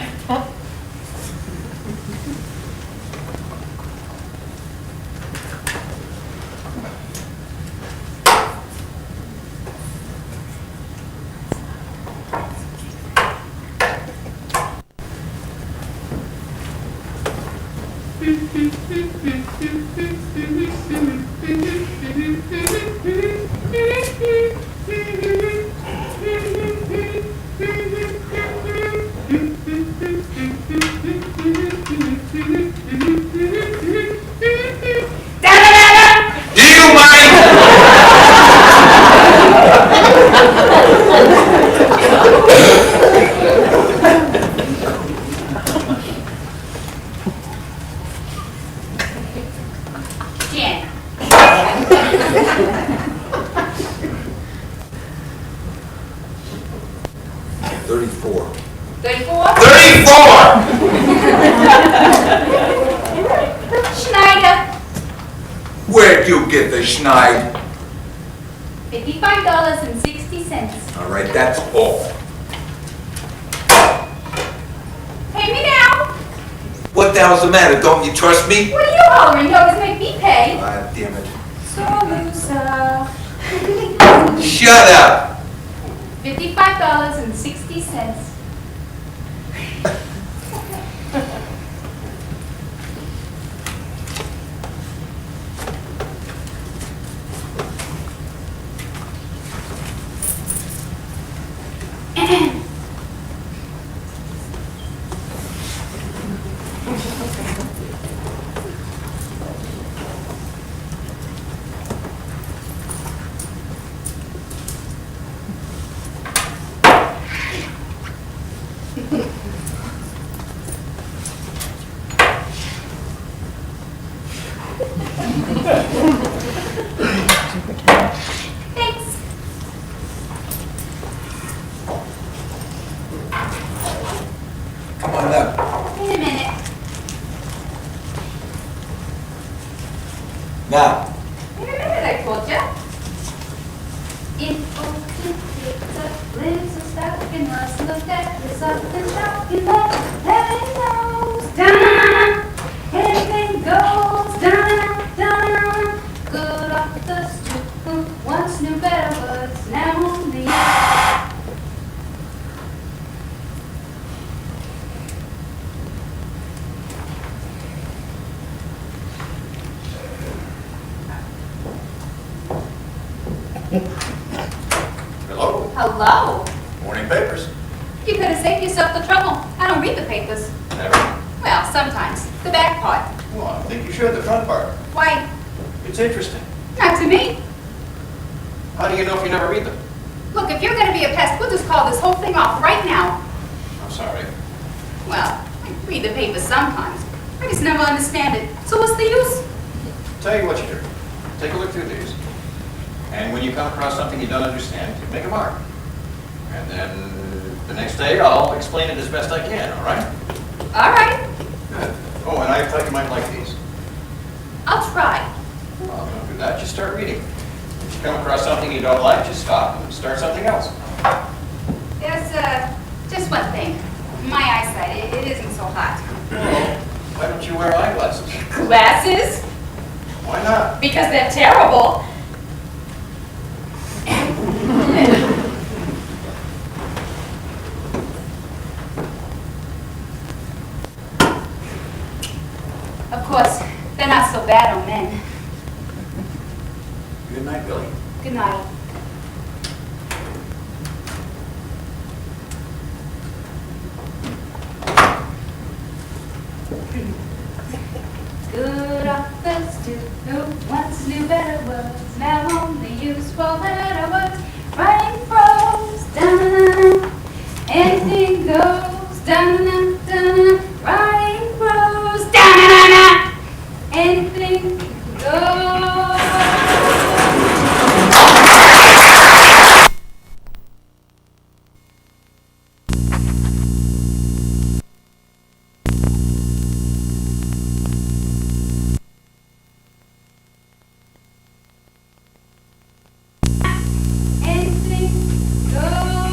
Do you Jan. 34. 34. 34! Schneider. Where'd you get the schneid? $55.60. All right, that's all. Pay me now. What the hell's the matter? Don't you trust me? What are you hollering? You always make me pay. Ah, damn it. So loser. Shut up! $55.60. Thanks. Come on up. Wait a minute. Now, Wait a minute, I told ya. In open pizza lives a stocking, must look at the something shocking, but heaven knows, down, anything goes, down, good off the stoop, who once knew better, but now only. Hello, Hello. morning papers. You could have saved yourself the trouble. I don't read the papers. Never. Well, sometimes. The back part. Well, I think you should, the front part. Why, It's interesting. not to me. How do you know if you never read them? Look, if you're gonna be a pest, we'll just call this whole thing off right now. I'm sorry. Well, I read the papers sometimes. I just never understand it. So what's the use? Tell you what you do. Take a look through these. And when you come across something you don't understand, you make a mark. And then the next day, I'll explain it as best I can, all right? All right, Good. Oh, and I thought you might like these. I'll try. Well, don't do that, just start reading. If you come across something you don't like, just stop and start something else. There's just one thing. My eyesight, it isn't so hot. Well, why don't you wear eyeglasses? Glasses? Why not? Because they're terrible. Of course, they're not so bad on men. Good night, Billy. Good night. Good authors too, who once knew better words, now only use four-letter words. Writing prose, da-na-na-na, anything goes, da-na-na-na, writing prose, da-na-na-na, anything goes. Anything goes.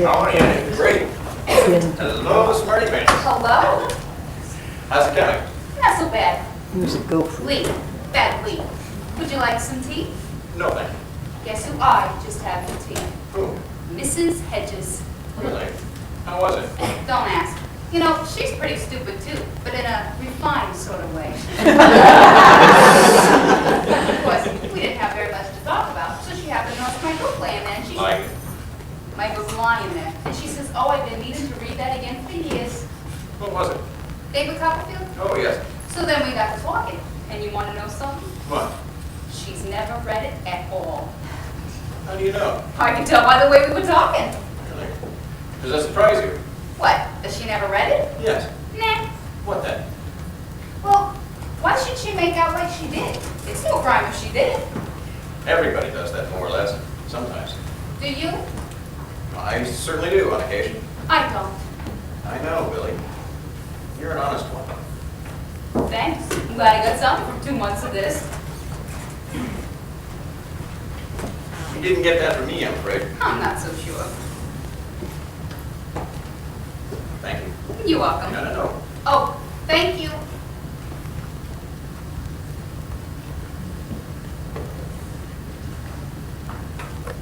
Oh, yeah, great. Hello, Smarty Pants. Hello? How's it coming? Not so bad. Lee, bad Lee. Would you like some tea? No, thank you. Guess who I just had for tea? Who? Mrs. Hedges. Really? How was it? Don't ask. You know, she's pretty stupid too, but in a refined sort of way. Of course, we didn't have very much to talk about, so she happened to notice my book laying there, and she Like, Michael's lying there. And she says, oh, I've been needing to read that again for years. what was it? David Copperfield? Oh, yes. So then we got to talking. And you want to know something? What? She's never read it at all. How do you know? I can tell by the way we were talking. Really? Does that surprise you? What? Does she never read it? Yes. Nah. What then? Well, why should she make out like she did? It's no crime if she did. Everybody does that, more or less, sometimes. Do you? I certainly do, on occasion. I don't. I know, Billy. You're an honest one. Thanks. I'm glad I got something from 2 months of this. You didn't get that from me, I'm afraid. I'm not so sure. Thank you. You're welcome. No. Oh, thank you.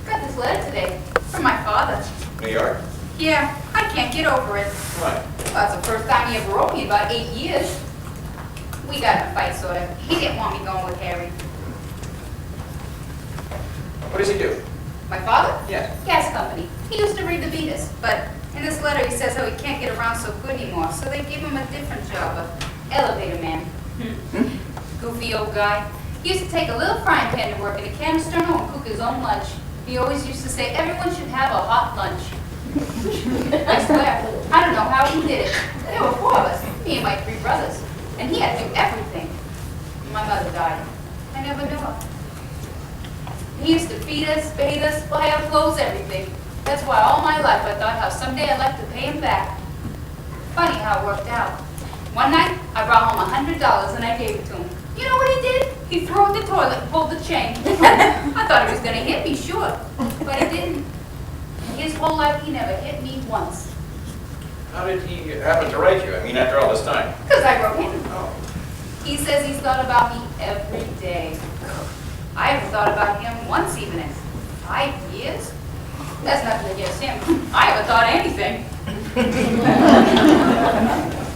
Got this letter today from my father. New York? Yeah, I can't get over it. Why? Well, it's the first time he ever wrote me in about 8 years. We got in a fight, sort of. He didn't want me going with Harry. What does he do? My father? Yes. Gas company. He used to read the Venus, but in this letter he says how he can't get around so good anymore, so they give him a different job, a elevator man. Goofy old guy. He used to take a little frying pan to work in a canister and cook his own lunch. He always used to say everyone should have a hot lunch. I swear, I don't know how he did it. There were 4 of us, me and my 3 brothers, and he had to do everything. My mother died. I never knew her. He used to feed us, bathe us, buy our clothes, everything. That's why all my life I thought how someday I'd like to pay him back. Funny how it worked out. One night, I brought home $100 and I gave it to him. You know what he did? He threw it in the toilet and pulled the chain. I thought he was going to hit me, sure, but he didn't. His whole life, he never hit me once. How did he happen to write you? I mean, after all this time. Because I wrote him. Oh. He says he's thought about me every day. I haven't thought about him once even in 5 years. That's nothing against him. I haven't thought anything.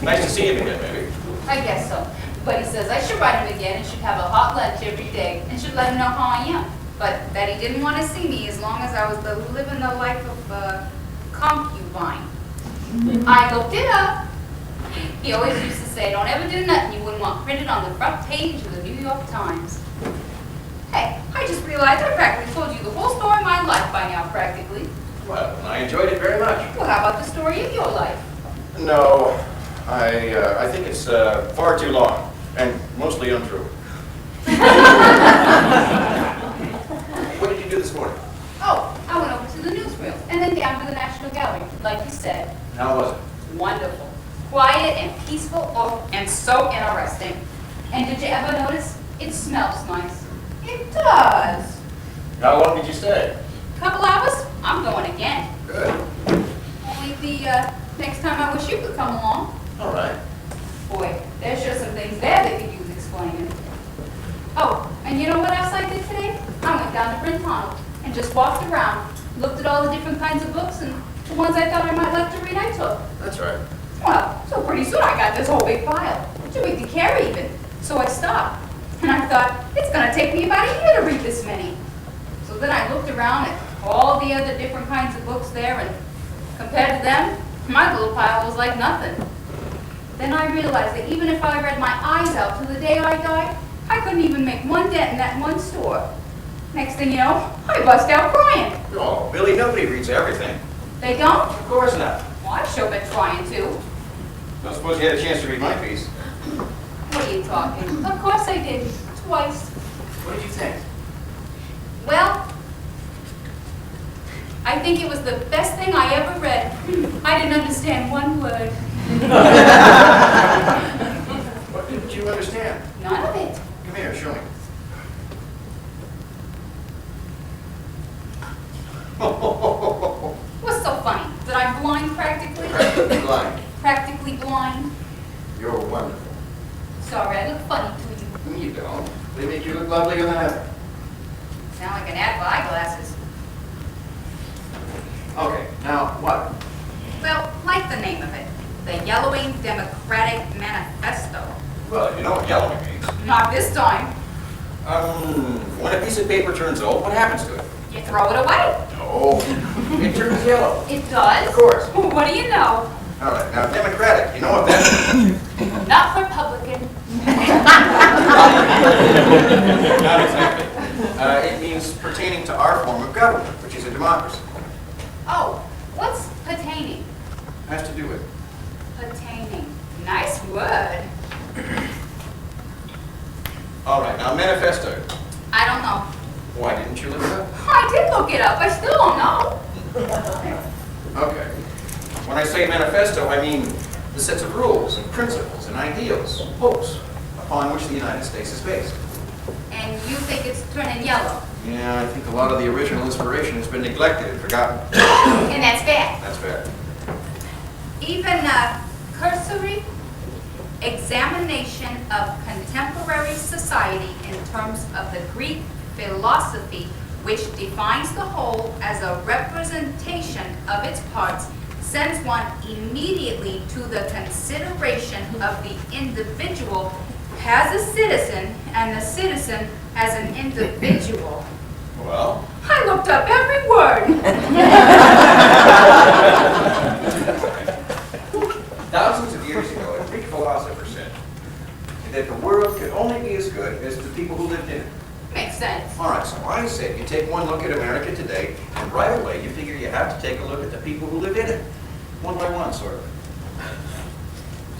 Nice to see him again, maybe. I guess so. But he says I should write him again and should have a hot lunch every day and should let him know how I am. But that he didn't want to see me as long as I was living the life of a concubine. I looked it up. He always used to say, don't ever do nothing you wouldn't want printed on the front page of the New York Times. Hey, I just realized I practically told you the whole story of my life by now, practically. Well, I enjoyed it very much. Well, how about the story of your life? No, I think it's far too long and mostly untrue. What did you do this morning? Oh, I went over to the newsreel and then down to the National Gallery, like you said. How was it? Wonderful. Quiet and peaceful, oh, and so interesting. And did you ever notice? It smells nice. It does. How long did you stay? Couple hours, I'm going again. Good. Only the next time I wish you could come along. All right. Boy, there's sure some things there that could use explaining. Oh, and you know what else I did today? I went down to Brentano and just walked around, looked at all the different kinds of books, and the ones I thought I might like to read, I took. That's right. Well, so pretty soon I got this whole big pile. Too big to carry even. So I stopped. And I thought, it's going to take me about a year to read this many. So then I looked around at all the other different kinds of books there, and compared to them, my little pile was like nothing. Then I realized that even if I read my eyes out till the day I died, I couldn't even make one dent in that one store. Next thing you know, I bust out crying. Oh, Billy, nobody reads everything. They don't? Of course not. Well, I've sure been trying to. Don't suppose you had a chance to read my piece. What are you talking? Of course I did. Twice. What did you think? Well, I think it was the best thing I ever read. I didn't understand one word. What didn't you understand? None of it. Come here, show me. What's so funny? That I'm blind practically? Practically blind. Practically blind? You're wonderful. Sorry, I look funny to you. You don't. They make you look lovelier than ever. Sound like an ad for eyeglasses. Okay, now what? Well, like the name of it. The Yellowing Democratic Manifesto. Well, you know what yellowing means. Not this time. When a piece of paper turns old, what happens to it? You throw it away. No, it turns yellow. It does? Of course. What do you know? All right, now Democratic, you know what that means? Not Republican. Not exactly. It means pertaining to our form of government, which is a democracy. Oh, what's pertaining? Has to do with Pertaining. Nice word. All right, now manifesto. I don't know. Why didn't you look it up? I did look it up. I still don't know. Okay. When I say manifesto, I mean the sets of rules and principles and ideals, hopes, upon which the United States is based. And you think it's turning yellow. Yeah, I think a lot of the original inspiration has been neglected and forgotten. And that's bad. That's bad. Even cursory examination of contemporary society in terms of the Greek philosophy, which defines the whole as a representation of its parts, sends one immediately to the consideration of the individual as a citizen and the citizen as an individual. Well? I looked up every word. Thousands of years ago, a Greek philosopher said that the world could only be as good as the people who lived in it. Makes sense. All right, so I say you take one look at America today, and right away you figure you have to take a look at the people who live in it. One by one, sort of.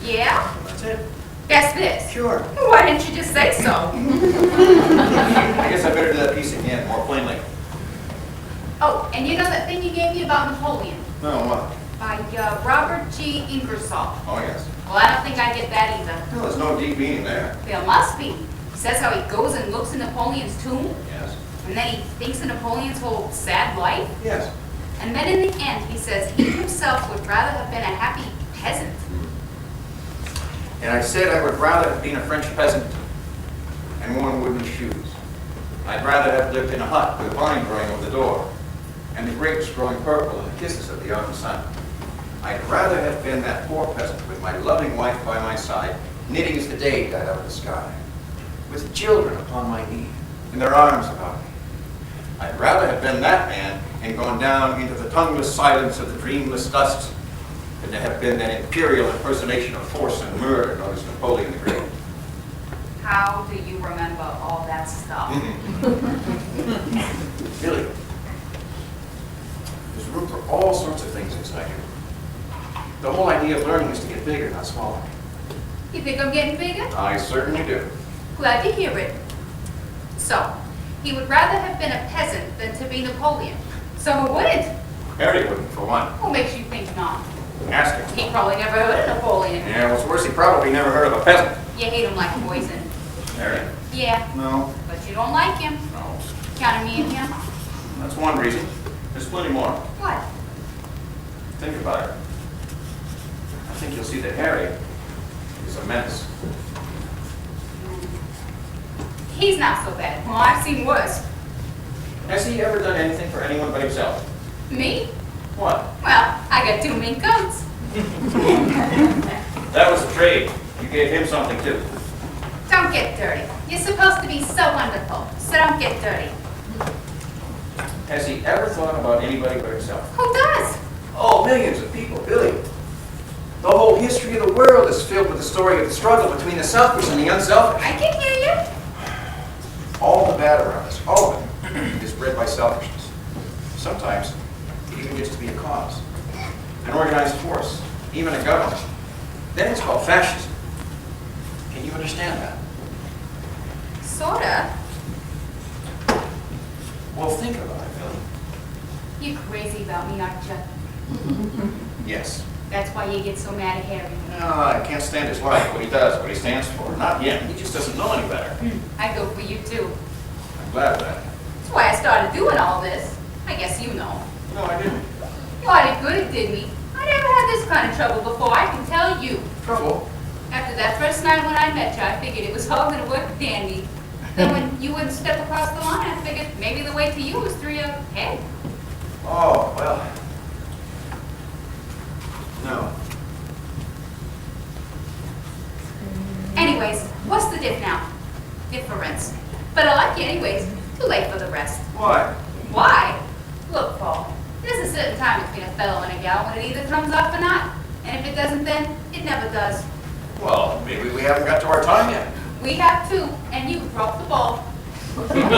Yeah? That's it. That's this. Sure. Why didn't you just say so? I guess I better do that piece again, more plainly. Oh, and you know that thing you gave me about Napoleon? No, what? By Robert G. Ingersoll. Oh, yes. Well, I don't think I get that either. Well, there's no deep meaning there. There must be. He says how he goes and looks in Napoleon's tomb, Yes. and then he thinks of Napoleon's whole sad life. Yes. And then in the end, he says he himself would rather have been a happy peasant. And I said I would rather have been a French peasant and worn wooden shoes. I'd rather have lived in a hut with vine growing over the door and the grapes growing purple in the kisses of the autumn sun. I'd rather have been that poor peasant with my loving wife by my side, knitting as the day died out of the sky, with children upon my knee and their arms about me. I'd rather have been that man and gone down into the tongueless silence of the dreamless dust than to have been that imperial impersonation of force and murder known as Napoleon the Great. How do you remember all that stuff? Billy, there's room for all sorts of things inside you. The whole idea of learning is to get bigger, not smaller. You think I'm getting bigger? I certainly do. Glad to hear it. So, he would rather have been a peasant than to be Napoleon. So who wouldn't? Harry wouldn't, for one. Who makes you think not? Ask him. He probably never heard of Napoleon. Yeah, what's worse, he probably never heard of a peasant. You hate him like poison. Harry? Yeah, No. but you don't like him. No. Counting me and him? That's one reason. There's plenty more. What? Think about it. I think you'll see that Harry is a menace. He's not so bad. Well, I've seen worse. Has he ever done anything for anyone but himself? Me? What? Well, I got 2 mean coats. That was a trade. You gave him something too. Don't get dirty. You're supposed to be so wonderful, so don't get dirty. Has he ever thought about anybody but himself? Who does? Oh, millions of people, Billy. The whole history of the world is filled with the story of the struggle between the selfish and the unselfish. I can hear you. All the bad around us, all of it, is bred by selfishness. Sometimes it even gets to be a cause, an organized force, even a government. Then it's called fascism. Can you understand that? Sorta. Well, think about it, Billy. You're crazy about me, aren't you? Yes. That's why you get so mad at Harry. No, I can't stand his life, what he does, what he stands for. Not him. He just doesn't know any better. I go for you too. I'm glad of that. That's why I started doing all this. I guess you know. No, I didn't. What it good it did me. I never had this kind of trouble before, I can tell you. Trouble? After that first night when I met you, I figured it was all going to work dandy. Then when you wouldn't step across the line, I figured maybe the way to you was through your head. Oh, well. No. Anyways, what's the difference? But I like you anyways. Too late for the rest. Why? Why? Look, Paul, there's a certain time between a fellow and a gal when it either comes off or not. And if it doesn't then, it never does. Well, maybe we haven't got to our time yet. We have two, and you dropped the ball. I'm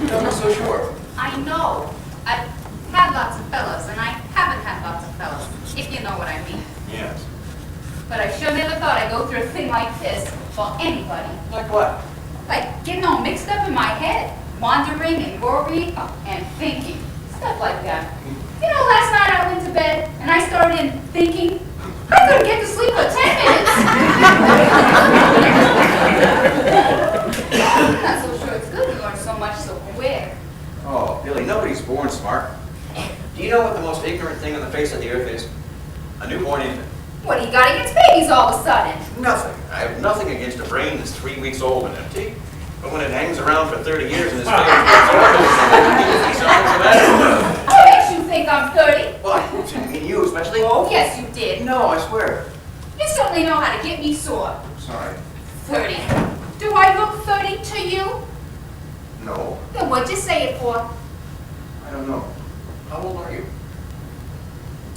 not so sure. I know. I've had lots of fellas, and I haven't had lots of fellas, if you know what I mean. Yes. But I sure never thought I'd go through a thing like this for anybody. Like what? Like getting all mixed up in my head, wandering and worrying and thinking, stuff like that. You know, last night I went to bed and I started in thinking, I couldn't get to sleep for 10 minutes. I'm not so sure it's good to learn so much so quick. Oh, Billy, nobody's born smart. Do you know what the most ignorant thing on the face of the earth is? A newborn infant. What do you got against babies all of a sudden? Nothing. I have nothing against a brain that's 3 weeks old and empty. But when it hangs around for 30 years and this baby gets older, something's the matter. What makes you think I'm 30? Well, I mean you especially. Oh, yes, you did. No, I swear. You certainly know how to get me sore. Sorry. 30. Do I look 30 to you? No, Then what'd you say it for? I don't know. How old are you?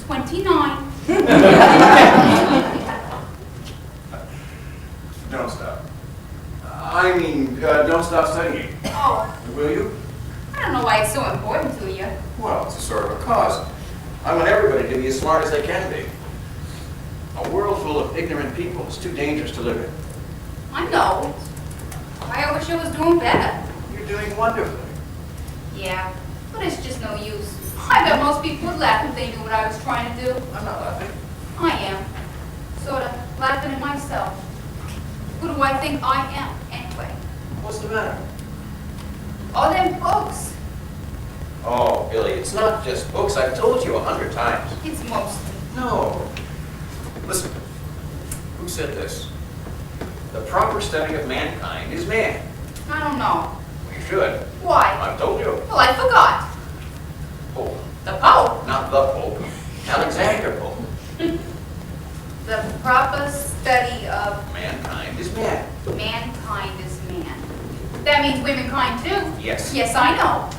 29. Don't stop. I mean, don't stop studying. Oh, Will you? I don't know why it's so important to you. Well, it's a sort of a cause. I want everybody to be as smart as they can be. A world full of ignorant people is too dangerous to live in. I know. Why I wish I was doing better. You're doing wonderfully. Yeah, but it's just no use. I bet most people would laugh if they knew what I was trying to do. I'm not laughing. I am. Sort of laughing at myself. Who do I think I am, anyway? What's the matter? All them books. Oh, Billy, it's not just books. I've told you 100 times. It's mostly. No. Listen, who said this? The proper study of mankind is man. I don't know. You should. Why? I've told you. Well, I forgot. Pope. The Pope. Not the Pope. Alexander Pope. The proper study of Mankind is man. mankind is man. That means womankind too. Yes. Yes, I know.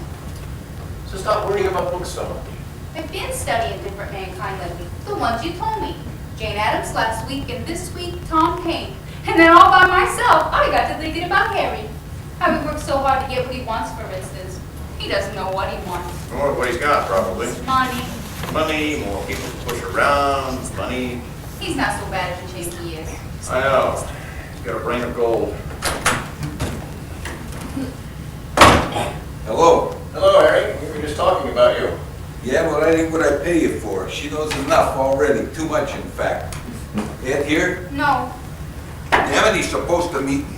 So stop worrying about books so much. I've been studying different mankind lately, the ones you told me. Jane Addams last week, and this week, Tom Paine. And then all by myself, I got to thinking about Harry. How he worked so hard to get what he wants, for instance. He doesn't know what he wants. More what he's got, probably. Money. Money, more people to push around, money. He's not so bad as you think he is. I know. He's got a brain of gold. Hello? Hello, Harry. We were just talking about you. Yeah, well, that ain't what I pay you for. She knows enough already, too much in fact. Ed here? No. Damn it, he's supposed to meet me.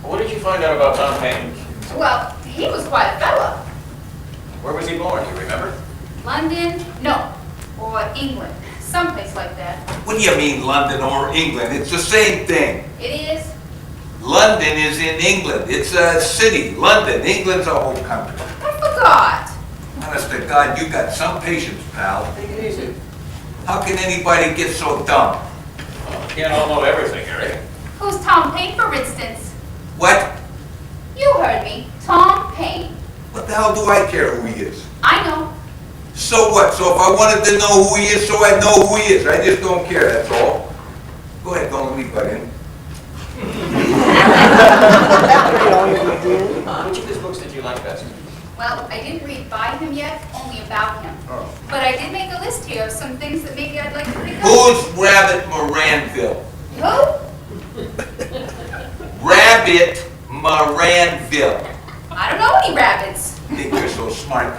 What did you find out about Tom Paine? Well, he was quite a fella. Where was he born, do you remember? London? No. Or England. Someplace like that. What do you mean London or England? It's the same thing. It is? London is in England. It's a city. London. England's a whole country. I forgot. Honest to God, you got some patience, pal. Take it easy. How can anybody get so dumb? Can't all know everything, Harry. Who's Tom Paine, for instance? What? You heard me. Tom Paine. What the hell do I care who he is? I know. So what? So if I wanted to know who he is, so I'd know who he is. I just don't care, that's all. Go ahead, don't let me butt in. Which of his books did you like best? Well, I didn't read by him yet, only about him. Oh. But I did make a list here of some things that maybe I'd like to pick up. Who's Rabbit Moranville? Who? Rabbit Moranville. I don't know any rabbits. Think you're so smart.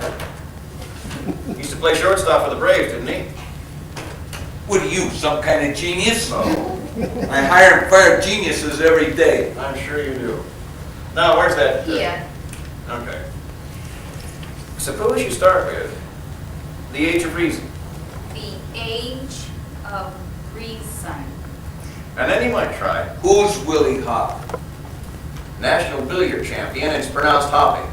He used to play shortstop for the Braves, didn't he? What are you, some kind of genius? I hire and fire geniuses every day. I'm sure you do. Now, where's that? Here. Okay. Suppose you start with The Age of Reason. The Age of Reason. And then you might try Who's Willie Hop? National Billiard Champion, it's pronounced Hoppy.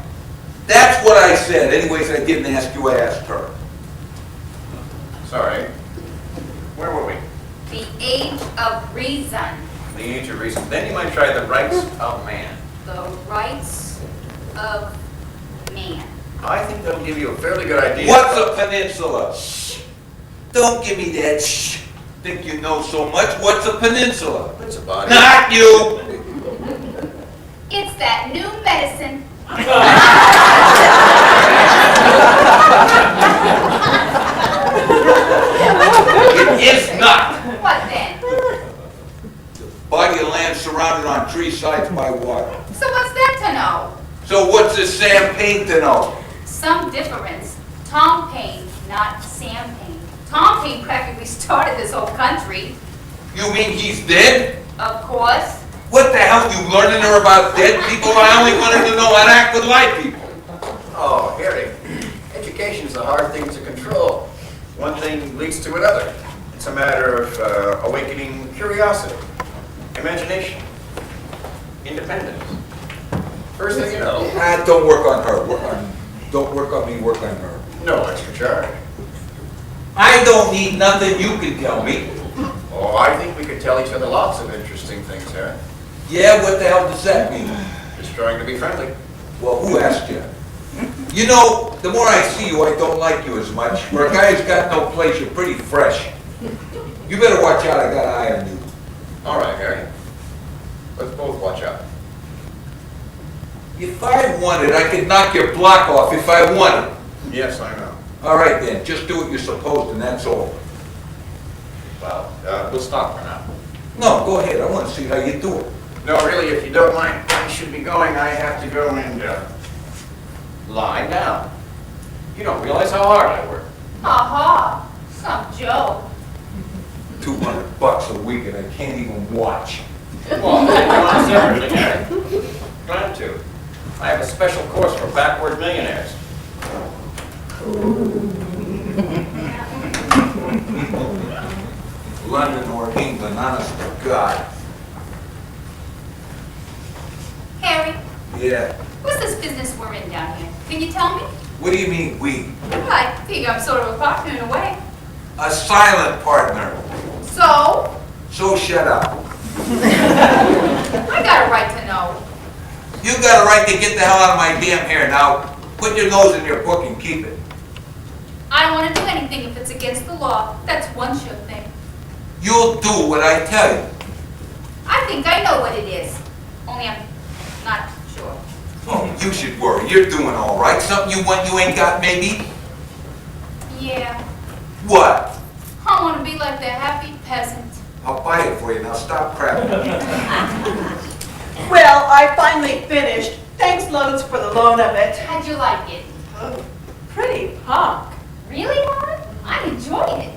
That's what I said. Anyways, I didn't ask you, I asked her. Sorry. Where were we? The Age of Reason. The Age of Reason. Then you might try The Rights of Man. The Rights of Man. I think that'll give you a fairly good idea. What's a peninsula? Shh. Don't give me that shh. Think you know so much. What's a peninsula? It's a body. Not you. It's that new medicine. It is not. What then? Body of land surrounded on three sides by water. So what's that to know? So what's this Sam Paine to know? Some difference. Tom Paine, not Sam Paine. Tom Paine practically started this whole country. You mean he's dead? Of course. What the hell you learning her about dead people? I only wanted to know how to act with live people. Oh, Harry, education's a hard thing to control. One thing leads to another. It's a matter of awakening curiosity, imagination, independence. First thing you know, Don't work on her. Don't work on me, work on her. no extra charge. I don't need nothing you can tell me. Oh, I think we could tell each other lots of interesting things, Harry. Yeah, what the hell does that mean? Just trying to be friendly. Well, who asked you? You know, the more I see you, I don't like you as much. For a guy who's got no place, you're pretty fresh. You better watch out, I got an eye on you. All right, Harry. Let's both watch out. If I wanted, I could knock your block off if I wanted. Yes, I know. All right then, just do what you're supposed and that's all. Well, we'll stop for now. No, go ahead, I want to see how you do it. No, really, if you don't mind, I should be going. I have to go and lie down. You don't realize how hard I work. Ha ha. Some joke. $200 a week and I can't even watch. Well, take you on separately, Harry. Glad to. I have a special course for backward millionaires. London or England, honest to God. Harry, Yeah. what's this business we're in down here? Can you tell me? What do you mean, we? I think I'm sort of a partner in a way. A silent partner. So? So shut up. I got a right to know. You got a right to get the hell out of my damn hair. Now, put your nose in your book and keep it. I don't want to do anything if it's against the law. That's one sure thing. You'll do what I tell you. I think I know what it is. Only I'm not sure. Oh, you should worry. You're doing all right. Something you want you ain't got, maybe? Yeah. What? I want to be like the happy peasant. I'll buy it for you. Now stop crapping. Well, I finally finished. Thanks loads for the loan of it. How'd you like it? Pretty punk. Really, Mom? I enjoyed it.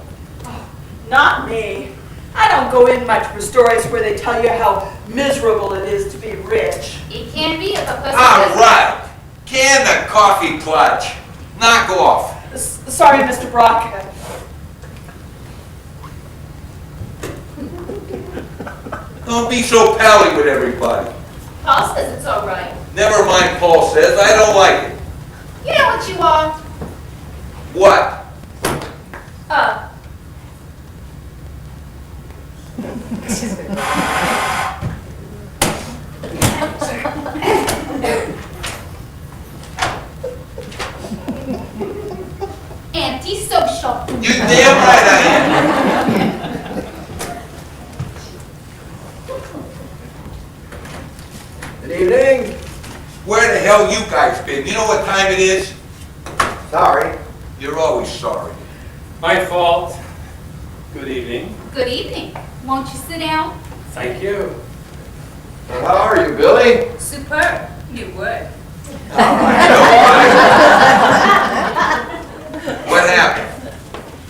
Not me. I don't go in much for stories where they tell you how miserable it is to be rich. It can be if a person All doesn't- right. Can the coffee clutch. Knock off. Sorry, Mr. Brock. Don't be so pally with everybody. Paul says it's all right. Never mind, Paul says. I don't like it. You know what you are? What? Antisocial. You damn right I am. Good evening. Where the hell you guys been? You know what time it is? Sorry. You're always sorry. My fault. Good evening. Good evening. Won't you sit down? Thank you. Well, how are you, Billy? Superb. New word. What happened?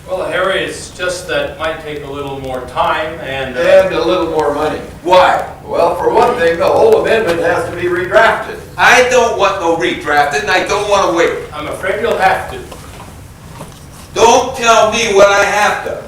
Well, Harry, it's just that it might take a little more time and... And a little more money. Why? Well, for one thing, the whole amendment has to be redrafted. I don't want no redrafted, and I don't want to wait. I'm afraid you'll have to. Don't tell me what I have to.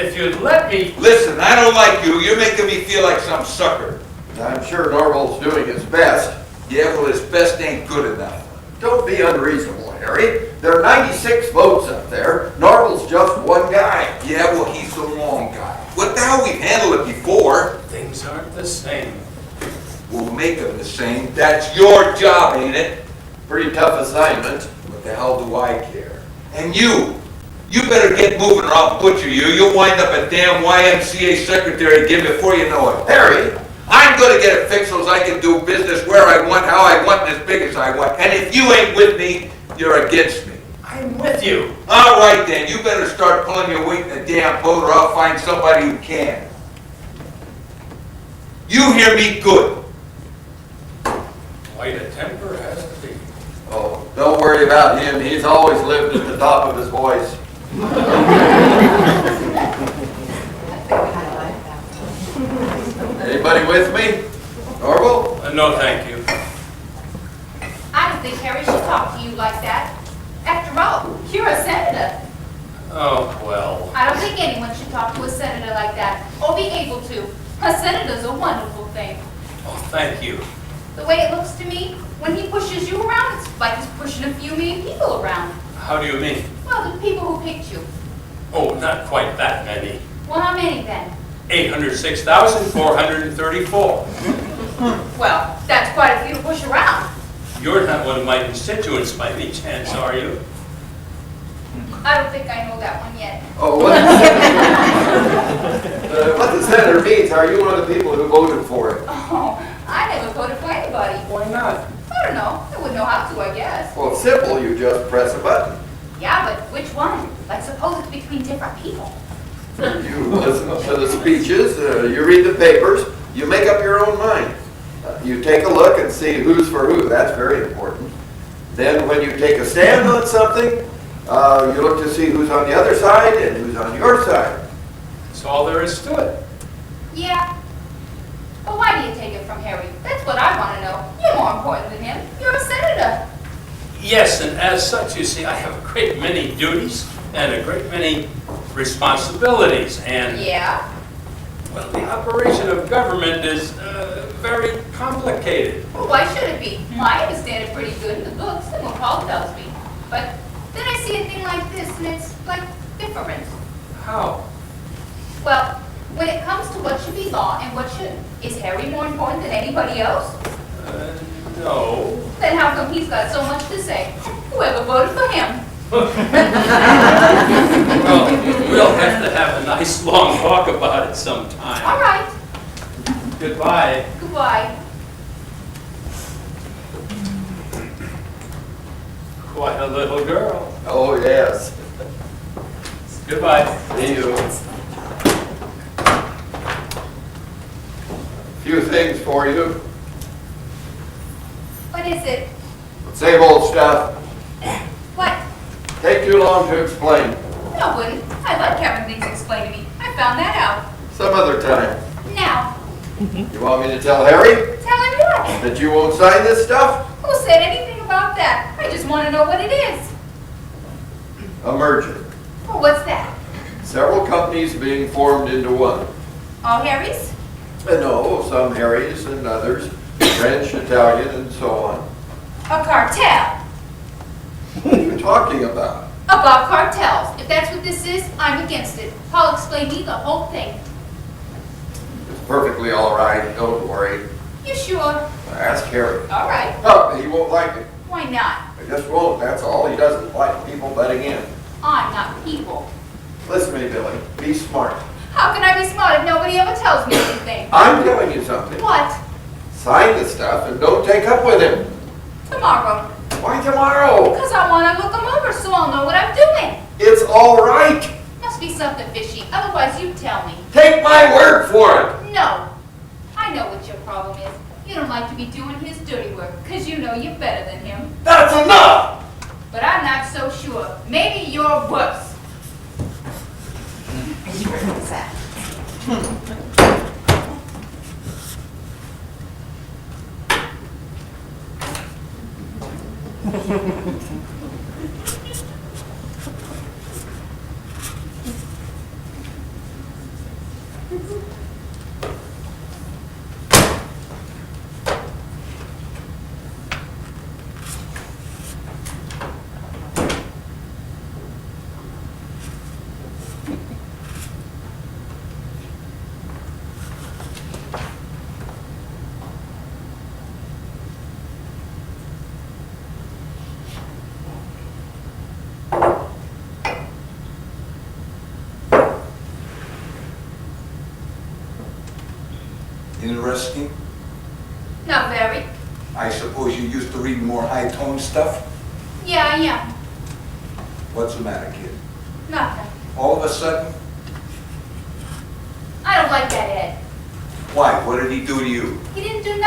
If you'd let me... Listen, I don't like you. You're making me feel like some sucker. I'm sure Norval's doing his best. Yeah, well, his best ain't good enough. Don't be unreasonable, Harry. There are 96 votes up there. Norval's just one guy. Yeah, well, he's the wrong guy. What the hell? We've handled it before. Things aren't the same. We'll make them the same. That's your job, ain't it? Pretty tough assignment. What the hell do I care? And you better get moving or I'll butcher you. You'll wind up a damn YMCA secretary again before you know it. Harry, I'm gonna get it fixed so I can do business where I want, how I want, and as big as I want. And if you ain't with me, you're against me. I'm with you. All right then, you better start pulling your weight in the damn boat or I'll find somebody who can. You hear me good. Quite a temper has to be. oh, don't worry about him. He's always lived at the top of his voice. Anybody with me? Norval? No, thank you. I don't think Harry should talk to you like that. After all, you're a senator. Oh, well. I don't think anyone should talk to a senator like that, or be able to. A senator's a wonderful thing. Oh, thank you. The way it looks to me, when he pushes you around, it's like he's pushing a few million people around. How do you mean? Well, the people who picked you. Oh, not quite that many. Well, how many then? 806,434. Well, that's quite a few to push around. You're not one of my constituents by any chance, are you? I don't think I know that one yet. Oh, what the senator means, are you one of the people who voted for it? Oh, I never voted for anybody. Why not? I don't know. I wouldn't know how to, I guess. Well, it's simple. You just press a button. Yeah, but which one? Like, suppose it's between different people. You listen to the speeches, you read the papers, you make up your own mind. You take a look and see who's for who. That's very important. Then when you take a stand on something, you look to see who's on the other side and who's on your side. That's all there is to it. Yeah. But why do you take it from Harry? That's what I want to know. You're more important than him. You're a senator. Yes, and as such, you see, I have a great many duties and a great many responsibilities, and... Yeah. Well, the operation of government is very complicated. Well, why should it be? I understand it pretty good in the books and what Paul tells me. But then I see a thing like this, and it's, like, different. How? Well, when it comes to what should be law and what shouldn't, is Harry more important than anybody else? No. Then how come he's got so much to say? Whoever voted for him? Well, we'll have to have a nice long talk about it sometime. All right. Goodbye. Goodbye. Quite a little girl. Oh, yes. Goodbye. See you. Few things for you. What is it? Same old stuff. What? Take too long to explain. No, wouldn't. I like having things explained to me. I found that out. Some other time. Now, You want me to tell Harry tell him what? that you won't sign this stuff? Who said anything about that? I just want to know what it is. A merger. Well, what's that? Several companies being formed into one. All Harry's? No, some Harrys and others, French, Italian, and so on. A cartel. What are you talking about? About cartels. If that's what this is, I'm against it. Paul explained me the whole thing. It's perfectly all right, don't worry. You sure? Ask Harry. All right. Oh, he won't like it. Why not? He just won't, that's all. He doesn't like people butting in. I'm not people. Listen to me, Billy. Be smart. How can I be smart if nobody ever tells me anything? I'm telling you something. What? Sign the stuff and don't take up with him. Tomorrow. Why tomorrow? Because I want to look them over so I'll know what I'm doing. It's all right. Must be something fishy. Otherwise, you tell me. Take my word for it. No. I know what your problem is. You don't like to be doing his dirty work because you know you're better than him. That's enough. But I'm not so sure. Maybe you're worse. What's that? Interesting. Not very. I suppose you used to read more high-toned stuff? Yeah, I am. What's the matter, kid? Nothing. All of a sudden? I don't like that Ed. Why? What did he do to you? He didn't do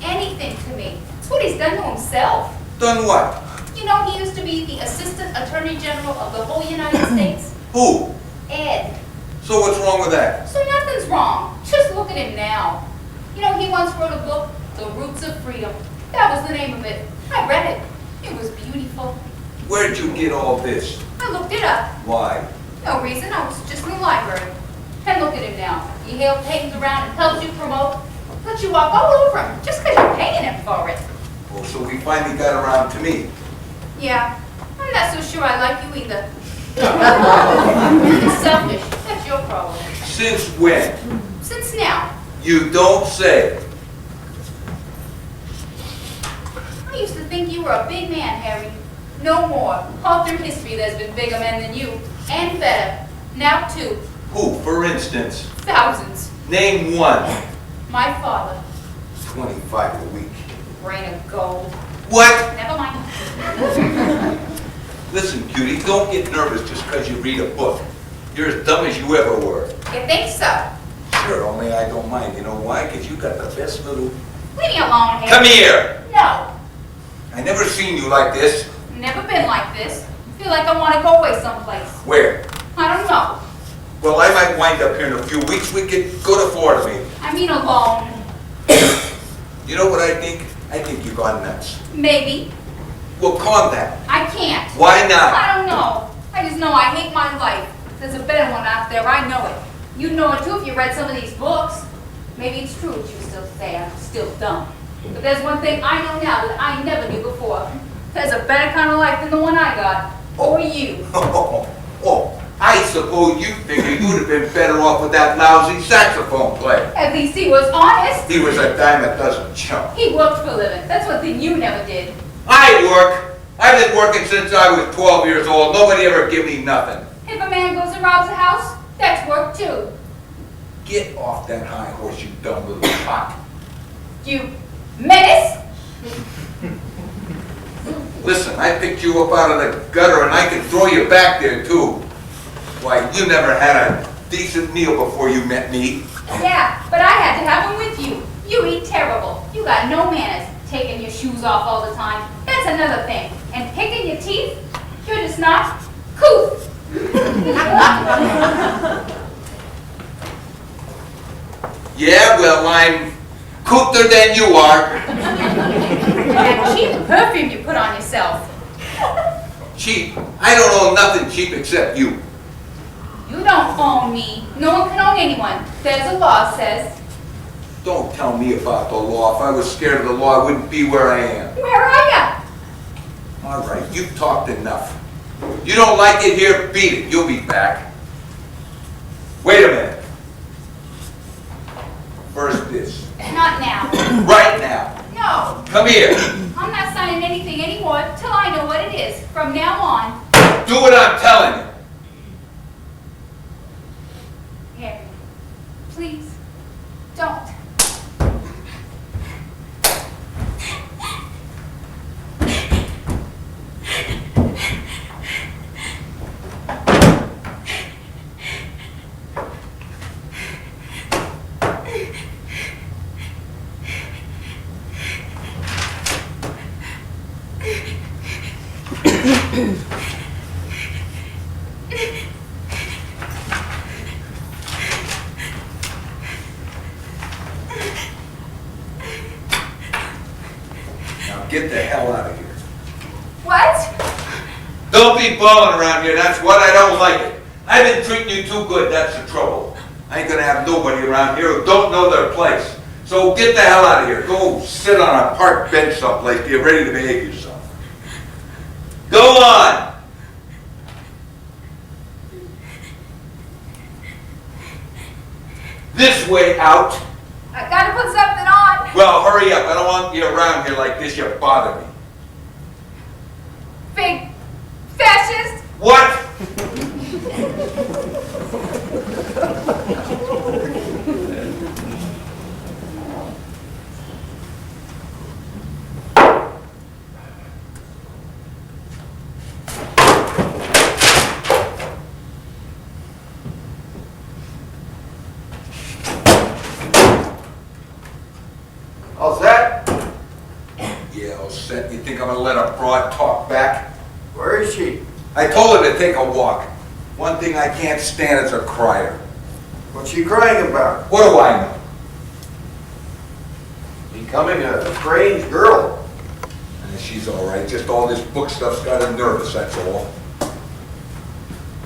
anything to me. It's what he's done to himself. Done what? You know, he used to be the Assistant Attorney General of the whole United States. Who? Ed. So what's wrong with that? So nothing's wrong. Just look at him now. You know, he once wrote a book, The Roots of Freedom. That was the name of it. I read it. It was beautiful. Where'd you get all this? I looked it up. Why? No reason. I was just in the library. And look at him now. He hangs around and helps you promote. Lets you walk all over him just because you're paying him for it. Oh, so he finally got around to me. Yeah, I'm not so sure I like you either. You're selfish. That's your problem. Since when? Since now. You don't say. I used to think you were a big man, Harry. No more. All through history there's been bigger men than you. And better. Now two. Who, for instance? Thousands. Name one. My father. 25 a week. Brain of gold. What? Never mind. Listen, cutie, don't get nervous just because you read a book. You're as dumb as you ever were. You think so? Sure, only I don't mind. You know why? Because you got the best little... Leave me alone, Harry. Come here! No. I never seen you like this. Never been like this. Feel like I want to go away someplace. Where? I don't know. Well, I might wind up here in a few weeks. We could go to Florida, maybe. I mean alone. You know what I think? I think you've gone nuts. Maybe. Well, calm down. I can't. Why not? I don't know. I just know I hate my life. There's a better one out there. I know it. You know it too if you read some of these books. Maybe it's true what you still say. I'm still dumb. But there's one thing I know now that I never knew before. There's a better kind of life than the one I got. Or you. Oh, I suppose you figured you'd have been better off with that lousy saxophone player. At least he was honest. He was a dime a dozen chump. He worked for a living. That's one thing you never did. I work. I've been working since I was 12 years old. Nobody ever give me nothing. If a man goes and robs a house, that's work too. Get off that high horse, you dumb little cock. You menace? Listen, I picked you up out of the gutter and I can throw you back there too. Why, you never had a decent meal before you met me. Yeah, but I had to have them with you. You eat terrible. You got no manners. Taking your shoes off all the time. That's another thing. And picking your teeth. You're just not cool. Yeah, well, I'm cooter than you are. That cheap perfume you put on yourself. Cheap? I don't own nothing cheap except you. You don't own me. No one can own anyone. There's a law says. Don't tell me about the law. If I was scared of the law, I wouldn't be where I am. Where are ya? All right, you've talked enough. You don't like it here, beat it. You'll be back. Wait a minute. First this. Not now. Right now. No. Come here. I'm not signing anything anymore till I know what it is. From now on. Do what I'm telling you. Harry, please, don't. Now get the hell out of here. What? Don't be balling around here. That's what I don't like it. I've been treating you too good. That's the trouble. I ain't gonna have nobody around here who don't know their place. So get the hell out of here. Go sit on a park bench someplace. Get ready to behave yourself. Go on. This way out. I gotta put something on. Well, hurry up. I don't want you around here like this. You bother me. Big fascist. What? All set? Yeah, all set. You think I'm gonna let a broad talk back? Where is she? I told her to take a walk. One thing I can't stand is a crier. What's she crying about? What do I know? Becoming a strange girl. And she's all right. Just all this book stuff's got her nervous, that's all.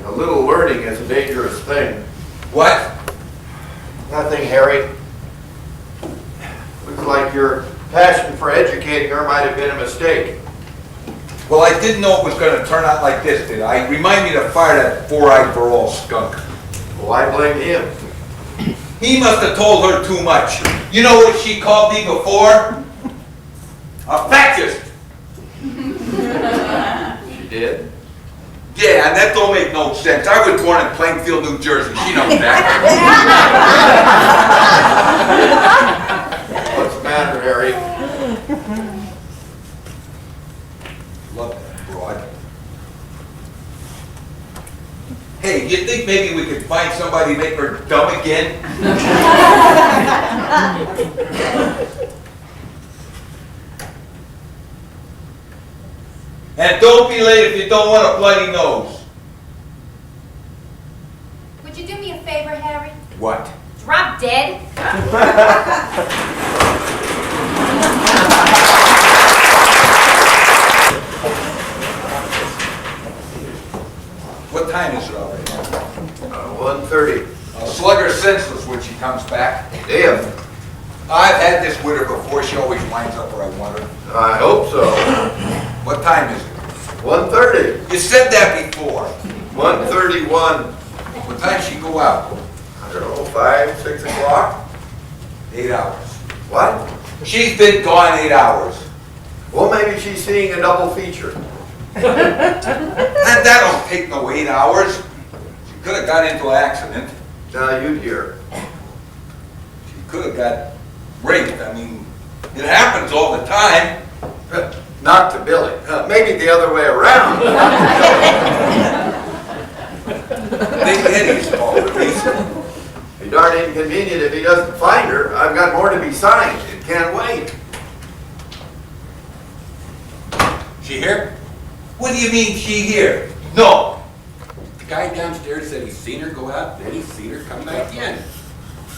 A little learning is a dangerous thing. What? Nothing, Harry. Looks like your passion for educating her might have been a mistake. Well, I didn't know it was going to turn out like this, did I? Remind me to fire that four-eyed Verall skunk. Well, I blame him. He must have told her too much. You know what she called me before? A fascist. She did? Yeah, and that don't make no sense. I was born in Plainfield, New Jersey. She knows that. What's the matter, Harry? Love that broad. Hey, you think maybe we could find somebody to make her dumb again? And don't be late if you don't want a bloody nose. Would you do me a favor, Harry? What? Drop dead. What time is it already? 1:30. I'll slug her senseless when she comes back. Damn. I've had this with her before. She always winds up where I want her. I hope so. What time is it? 1:30. You said that before. 1:31. What time she go out? I don't know, 5, 6 o'clock? 8 hours. What? She's been gone 8 hours. Well, maybe she's seeing a double feature. And that don't take no 8 hours. She could have got into an accident. Now, you'd hear. She could have got raped. I mean, it happens all the time. Not to Billy. Maybe the other way around. Big Eddie's fault, at least. Be darn inconvenient if he doesn't find her. I've got more to be signed. It can't wait. She here? What do you mean she here? No. The guy downstairs said he's seen her go out, then he's seen her come back in.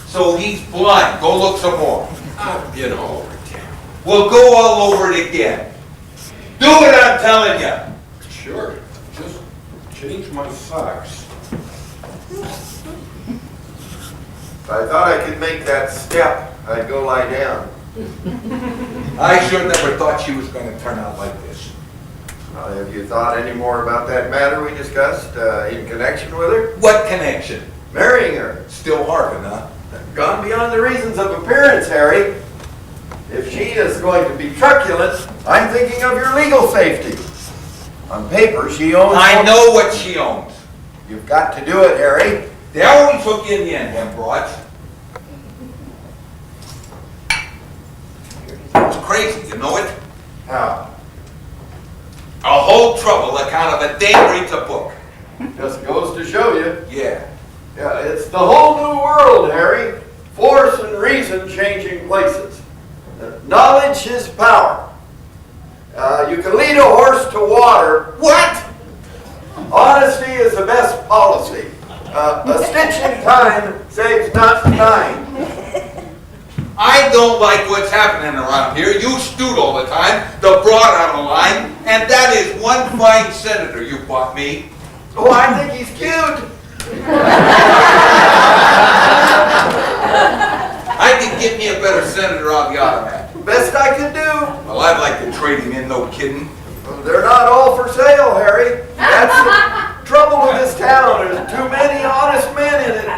So he's blind. Go look some more. I've been all over town. We'll go all over it again. Do what I'm telling you. Sure, just change my socks. If I thought I could make that step, I'd go lie down. I sure never thought she was going to turn out like this. Have you thought any more about that matter we discussed in connection with her? What connection? Marrying her. Still harping, huh? Gone beyond the reasons of appearance, Harry. If she is going to be truculent, I'm thinking of your legal safety. On paper, she owns... I know what she owns. You've got to do it, Harry. They always hook you in the end, them broads. It's crazy, you know it? How? A whole trouble account of a dame reads a book. Just goes to show you. Yeah. Yeah, it's the whole new world, Harry. Force and reason changing places. Knowledge is power. You can lead a horse to water. What? Honesty is the best policy. A stitch in time saves not 9. I don't like what's happening around here. You stewed all the time, the broad on the line, and that is one fine senator you bought me. Oh, I think he's cute. I could get me a better senator on the automat. Best I could do. Well, I'd like to trade him in, no kidding. They're not all for sale, Harry. That's the trouble with this town. There's too many honest men in it.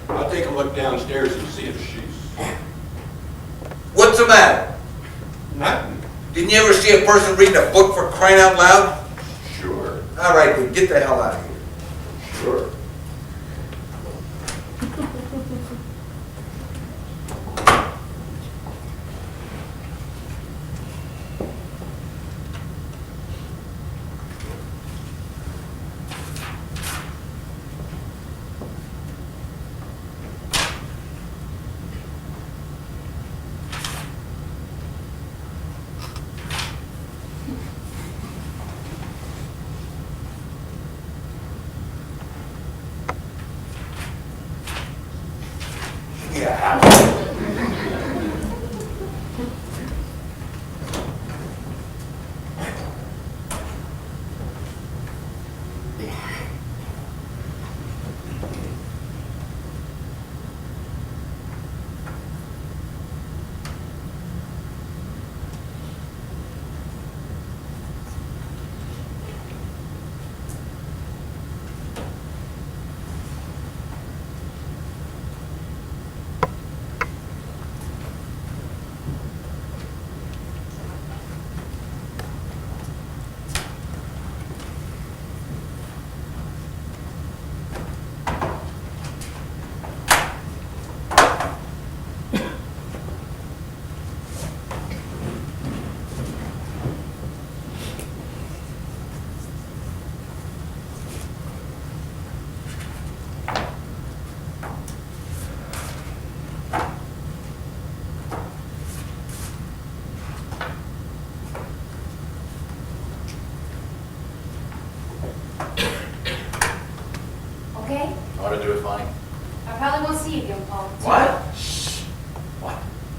I'll take a look downstairs and see if she's... What's the matter? Nothing. Didn't you ever see a person reading a book for crying out loud? Sure. All right, then get the hell out of here. Sure.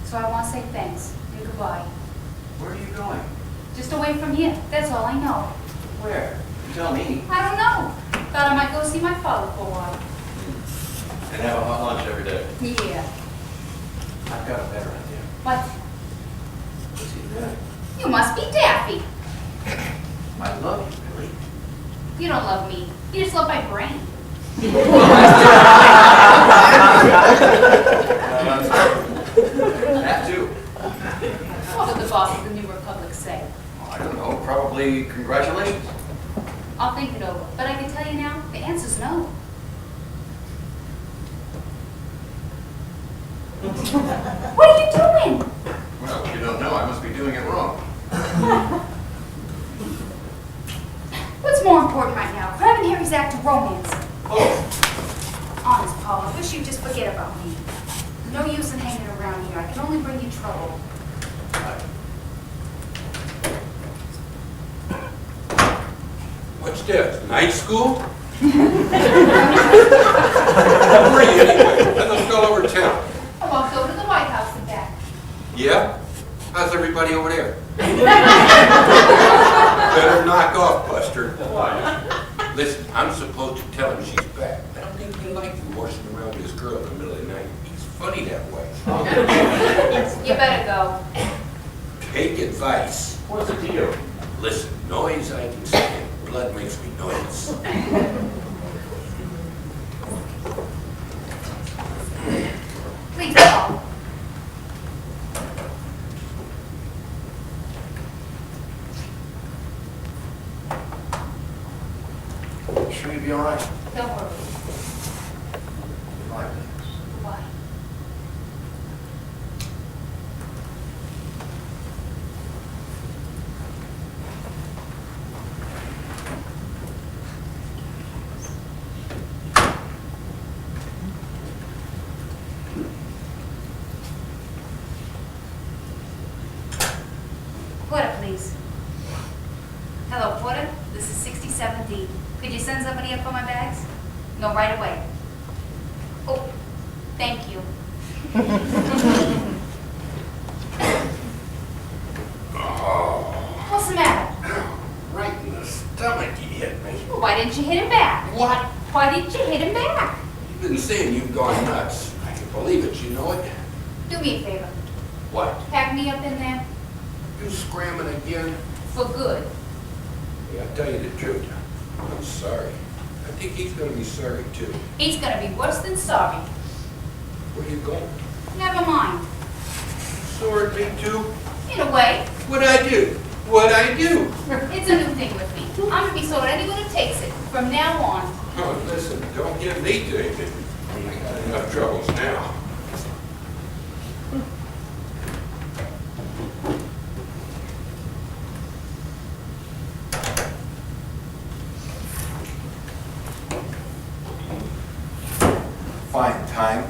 So I want to say thanks and goodbye. Where are you going? Just away from here. That's all I know. Where? You tell me. I don't know. Thought I might go see my father for a while. And have a hot lunch every day. Yeah. I've got a better idea. What? What's he doing? You must be Daffy. I love you, Billy. You don't love me. You just love my brain. That too. What would the boss of the New Republic say? I don't know, probably congratulations. I'll think it over. But I can tell you now, the answer's no. What are you doing? Well, if you don't know, I must be doing it wrong. What's more important right now, Crab and Harry's act of romance? Oh, Honest, Paul, I wish you'd just forget about me. No use in hanging around here. I can only bring you trouble. What's this, night school? Where are you anyway? I thought all over town. I walked over to the White House and back. Yeah? How's everybody over there? Better knock off, Buster. Why? Listen, I'm supposed to tell him she's back. I don't think he likes you horsing around with this girl in the middle of the night. He's funny that way. You better go. Take advice. What's the deal? Listen, noise I can stand. Blood makes me nervous. Please, Paul. sure you'll be all right. Don't worry. Goodbye, Billy. Why? Porter, please. Hello, Porter. This is 67D. Could you send somebody up for my bags? No, right away. Oh, thank you. What's the matter? Right in the stomach he hit me. Well, why didn't you hit him back? What? Why didn't you hit him back? You've been saying you've gone nuts. I can believe it, you know it. Do me a favor. What? Pack me up in there You scramming again? for good. Yeah, I'll tell you the truth. I'm sorry. I think he's gonna be sorry too. He's gonna be worse than sorry. Where you going? Never mind. Sword me too? In a way, What'd I do? What'd I do? it's a new thing with me. I'm gonna be sword anyone who takes it from now on. Oh, listen, don't get me taken. I got enough troubles now. Fine time.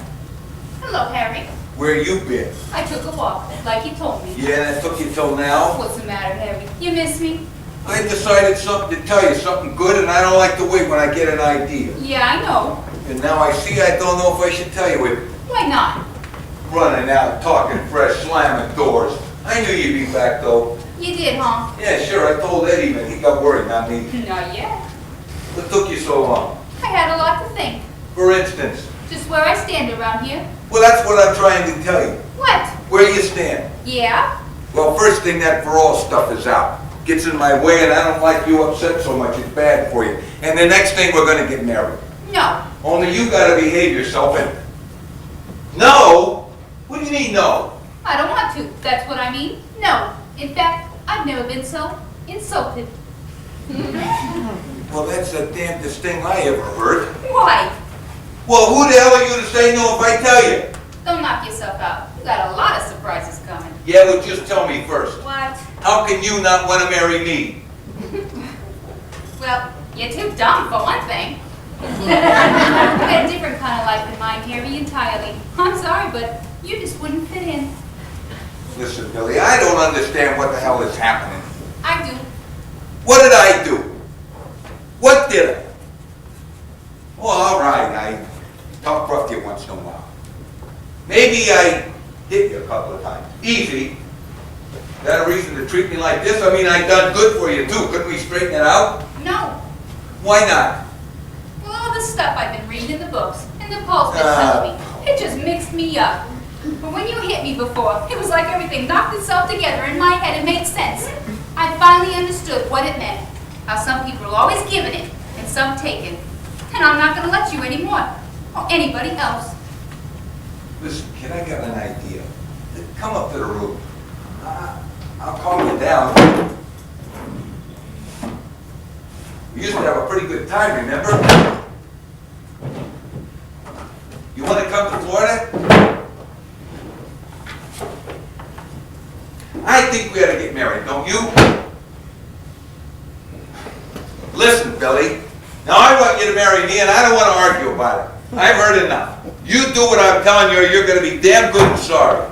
Hello, Harry. Where you been? I took a walk, like you told me. Yeah, that took you till now? What's the matter, Harry? You miss me? I decided something to tell you, something good, and I don't like to wait when I get an idea. Yeah, I know. And now I see I don't know if I should tell you it. Why not? Running out, talking fresh, slamming doors. I knew you'd be back though. You did, huh? Yeah, sure, I told Eddie, but he got worried, not me. Not yet. What took you so long? I had a lot to think. For instance? Just where I stand around here. Well, that's what I'm trying to tell you. What? Where you stand. Yeah? Well, first thing, that for all stuff is out. Gets in my way, and I don't like you upset so much. It's bad for you. And the next thing, we're gonna get married. No. Only you gotta behave yourself and... No? What do you mean, no? I don't want to. That's what I mean. No. In fact, I've never been so insulted. Well, that's the damnedest thing I ever heard. Why? Well, who the hell are you to say no if I tell you? Don't knock yourself out. You got a lot of surprises coming. Yeah, well, just tell me first. What? How can you not want to marry me? Well, you're too dumb for one thing. I got a different kind of life in mind, Harry, entirely. I'm sorry, but you just wouldn't fit in. Listen, Billy, I don't understand what the hell is happening. I do. What did I do? What did I? Well, all right, I talk rough to you once in a while. Maybe I hit you. couple of times. Easy. Is that a reason to treat me like this? I mean, I done good for you too. Couldn't we straighten it out? No. Why not? Well, all the stuff I've been reading in the books and the Paul's been telling me, it just mixed me up. But when you hit me before, it was like everything knocked itself together in my head and made sense. I finally understood what it meant. How some people are always giving it and some taking. And I'm not going to let you anymore. Or anybody else. Listen, kid, I got an idea. Come up to the room. I'll calm you down. We used to have a pretty good time, remember? You want to come to Florida? I think we ought to get married, don't you? Listen, Billy. Now I want you to marry me, and I don't want to argue about it. I've heard enough. You do what I'm telling you, or you're going to be damn good and sorry.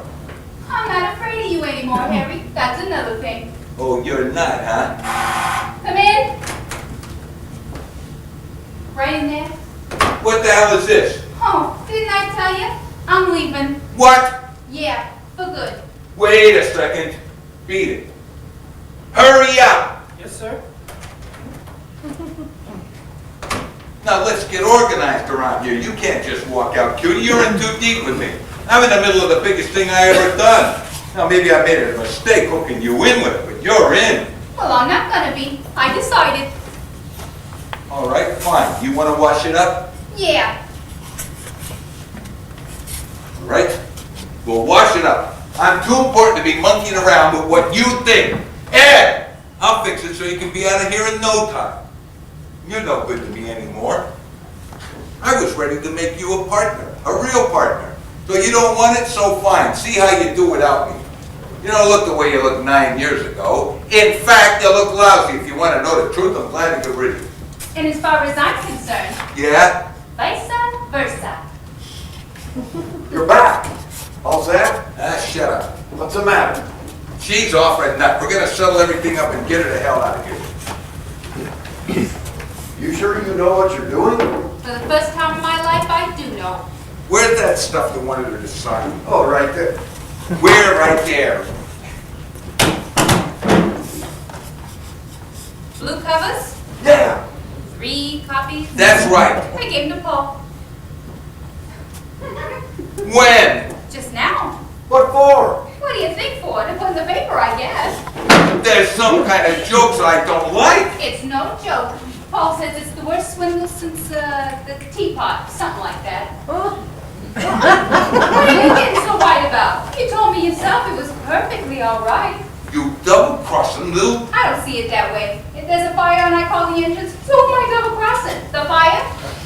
I'm not afraid of you anymore, Harry. That's another thing. Oh, you're not, huh? Come in. Right in there. What the hell is this? Oh, didn't I tell you? I'm leaving. What? Yeah, for good. Wait a second. Beat it. Hurry up! Yes, sir. Now let's get organized around here. You can't just walk out, cutie. You're in too deep with me. I'm in the middle of the biggest thing I ever done. Now maybe I made a mistake hooking you in with it, but you're in. Well, I'm not gonna be. I decided. All right, fine. You want to wash it up? Yeah. All right? We'll wash it up. I'm too important to be monkeying around with what you think. Ed, I'll fix it so you can be out of here in no time. You're no good to me anymore. I was ready to make you a partner, a real partner. So you don't want it? So fine. See how you do without me. You don't look the way you looked 9 years ago. In fact, you look lousy. If you want to know the truth, I'm glad to get rid of you. And as far as I'm concerned, Yeah? vice versa. You're back. All set? Ah, shut up. What's the matter? She's off right now. We're going to settle everything up and get her the hell out of here. You sure you know what you're doing? For the first time in my life, I do know. Where's that stuff that wanted her to sign? Oh, right there. Where? Right there. Blue covers, Yeah. 3 copies. That's right. I gave them to Paul. When? Just now. What for? What do you think for? To put in the paper, I guess. There's some kind of jokes I don't like. It's no joke. Paul says it's the worst swindle since the teapot, something like that. What are you getting so white about? You told me yourself it was perfectly all right. You double-crossing little... I don't see it that way. If there's a fire and I call the entrance, who am I double-crossing? The fire?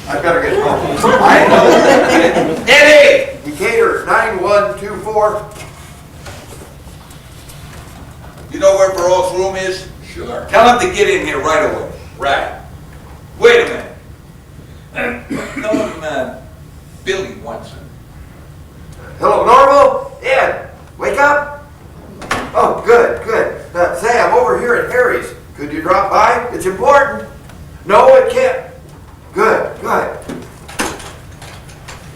I better get home. I know. Eddie! Decatur 9124. You know where Barol's room is? Sure. Tell him to get in here right away. Right. Wait a minute. Tell him Billy wants him. Hello, Norval? Ed, wake up? Oh, good, good. Say, I'm over here at Harry's. Could you drop by? It's important. No, it can't. Good, good.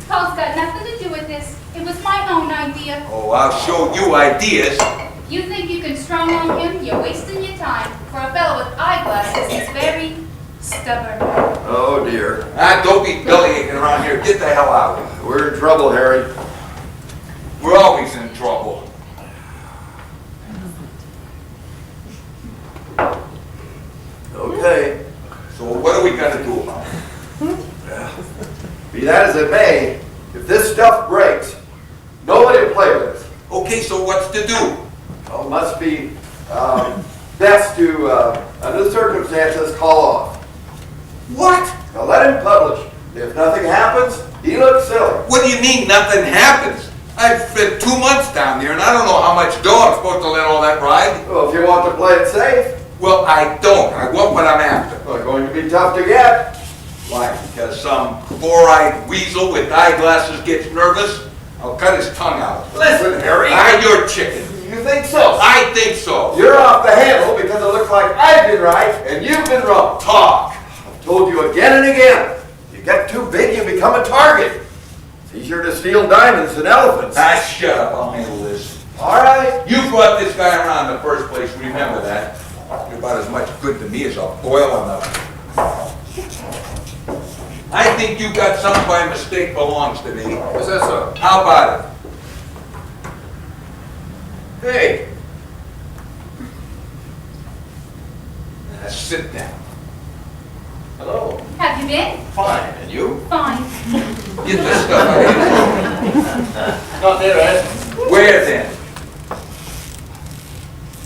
Paul's got nothing to do with this. It was my own idea. Oh, I'll show you ideas. You think you can strong on him? You're wasting your time. For a fellow with eyeglasses, he's very stubborn. Oh, dear. Ah, don't be bellyaching around here. Get the hell out. We're in trouble, Harry. We're always in trouble. Okay. So what are we gonna do about it? Be that as it may, if this stuff breaks, nobody will play with it. Okay, so what's to do? Oh, it must be best to, under the circumstances, call off. What? Now let him publish. If nothing happens, he looks silly. What do you mean nothing happens? I've spent 2 months down there and I don't know how much dough I'm supposed to let all that ride. Well, if you want to play it safe, Well, I don't. I want what I'm after. well, it's going to be tough to get. Why? Because some four-eyed weasel with eyeglasses gets nervous? I'll cut his tongue out. Listen, Harry. You're chicken. You think so? I think so. You're off the handle because it looks like I've been right and you've been wrong. Talk. I've told you again and again. You get too big, you become a target. It's easier to steal diamonds than elephants. Ah, shut up. I'll handle this. brought this guy around in the first place, remember that. You're about as much good to me as a boil on the... I think you got something by mistake belongs to me. Is that so? How about it? Hey, Now sit down. hello. Have you been? Fine, and you? Fine. Get this stuff out of Not there, Ed. here. Where then?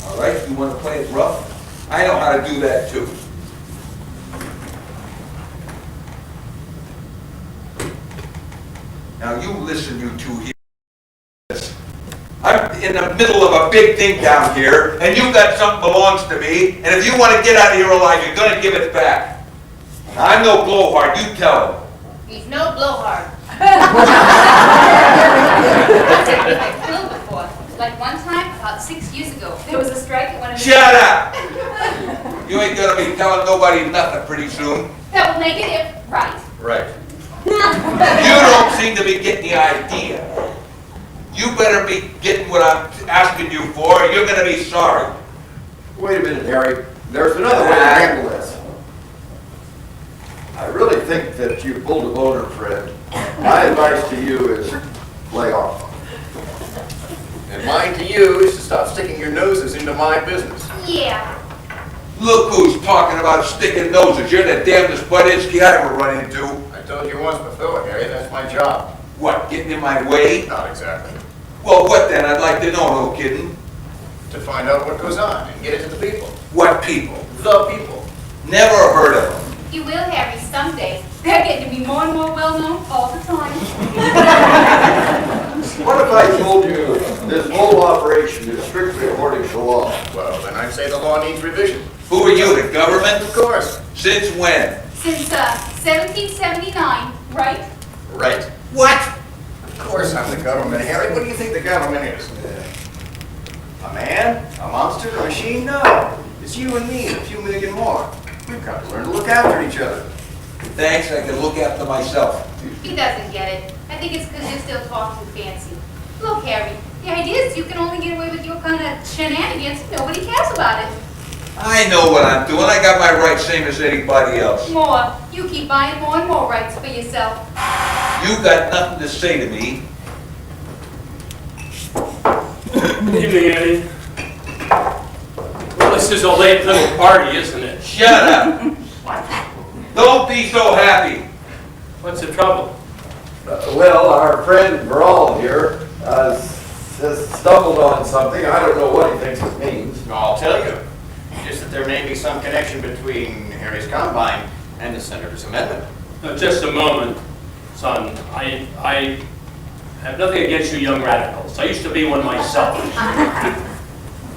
All right, you want to play it rough? I know how to do that too. Now you listen, you two here. I'm in the middle of a big thing down here, and you've got something belongs to me, and if you want to get out of here alive, you're gonna give it back. I'm no blowhard, you tell him. He's no blowhard. I've killed before. Like one time, about 6 years ago, there was a strike at one of the... Shut up! You ain't gonna be telling nobody nothing pretty soon. That will make it if, right? Right. You don't seem to be getting the idea. You better be getting what I'm asking you for, or you're gonna be sorry. Wait a minute, Harry. There's another way to handle this. I really think that you pulled a boner, Fred. My advice to you is lay off. And mine to you is to stop sticking your noses into my business. Yeah. Look who's talking about sticking noses. You're the damnedest Budinsky I ever run into. I told you once before, Harry, that's my job. What, getting in my way? Not exactly. Well, what then? I'd like to know, no kidding. To find out what goes on and get it to the people. What people? The people. Never heard of them. You will, Harry, someday. They're getting to be more and more well-known all the time. What if I told you this whole operation is strictly according to law? Well, then I'd say the law needs revision. Who are you, the government? Of course. Since when? Since 1779, right? Right. What? Of course I'm the government, Harry. What do you think the government is? A man? A monster? A machine? No. It's you and me and a few million more. We've got to learn to look after each other. Thanks, I can look after myself. He doesn't get it. I think it's because you're still talking fancy. Look, Harry, the idea is you can only get away with your kind of shenanigans. Nobody cares about it. I know what I'm doing. I got my rights same as anybody else. More. You keep buying more and more rights for yourself. You got nothing to say to me. Good evening, Eddie. Well, this is a late little party, isn't it? Shut up. Don't be so happy. What's the trouble? Well, our friend Brawl here has stumbled on something. I don't know what he thinks it means. I'll tell you. Just that there may be some connection between Harry's combine and the senator's amendment. Just a moment, son. I have nothing against you young radicals. I used to be one myself.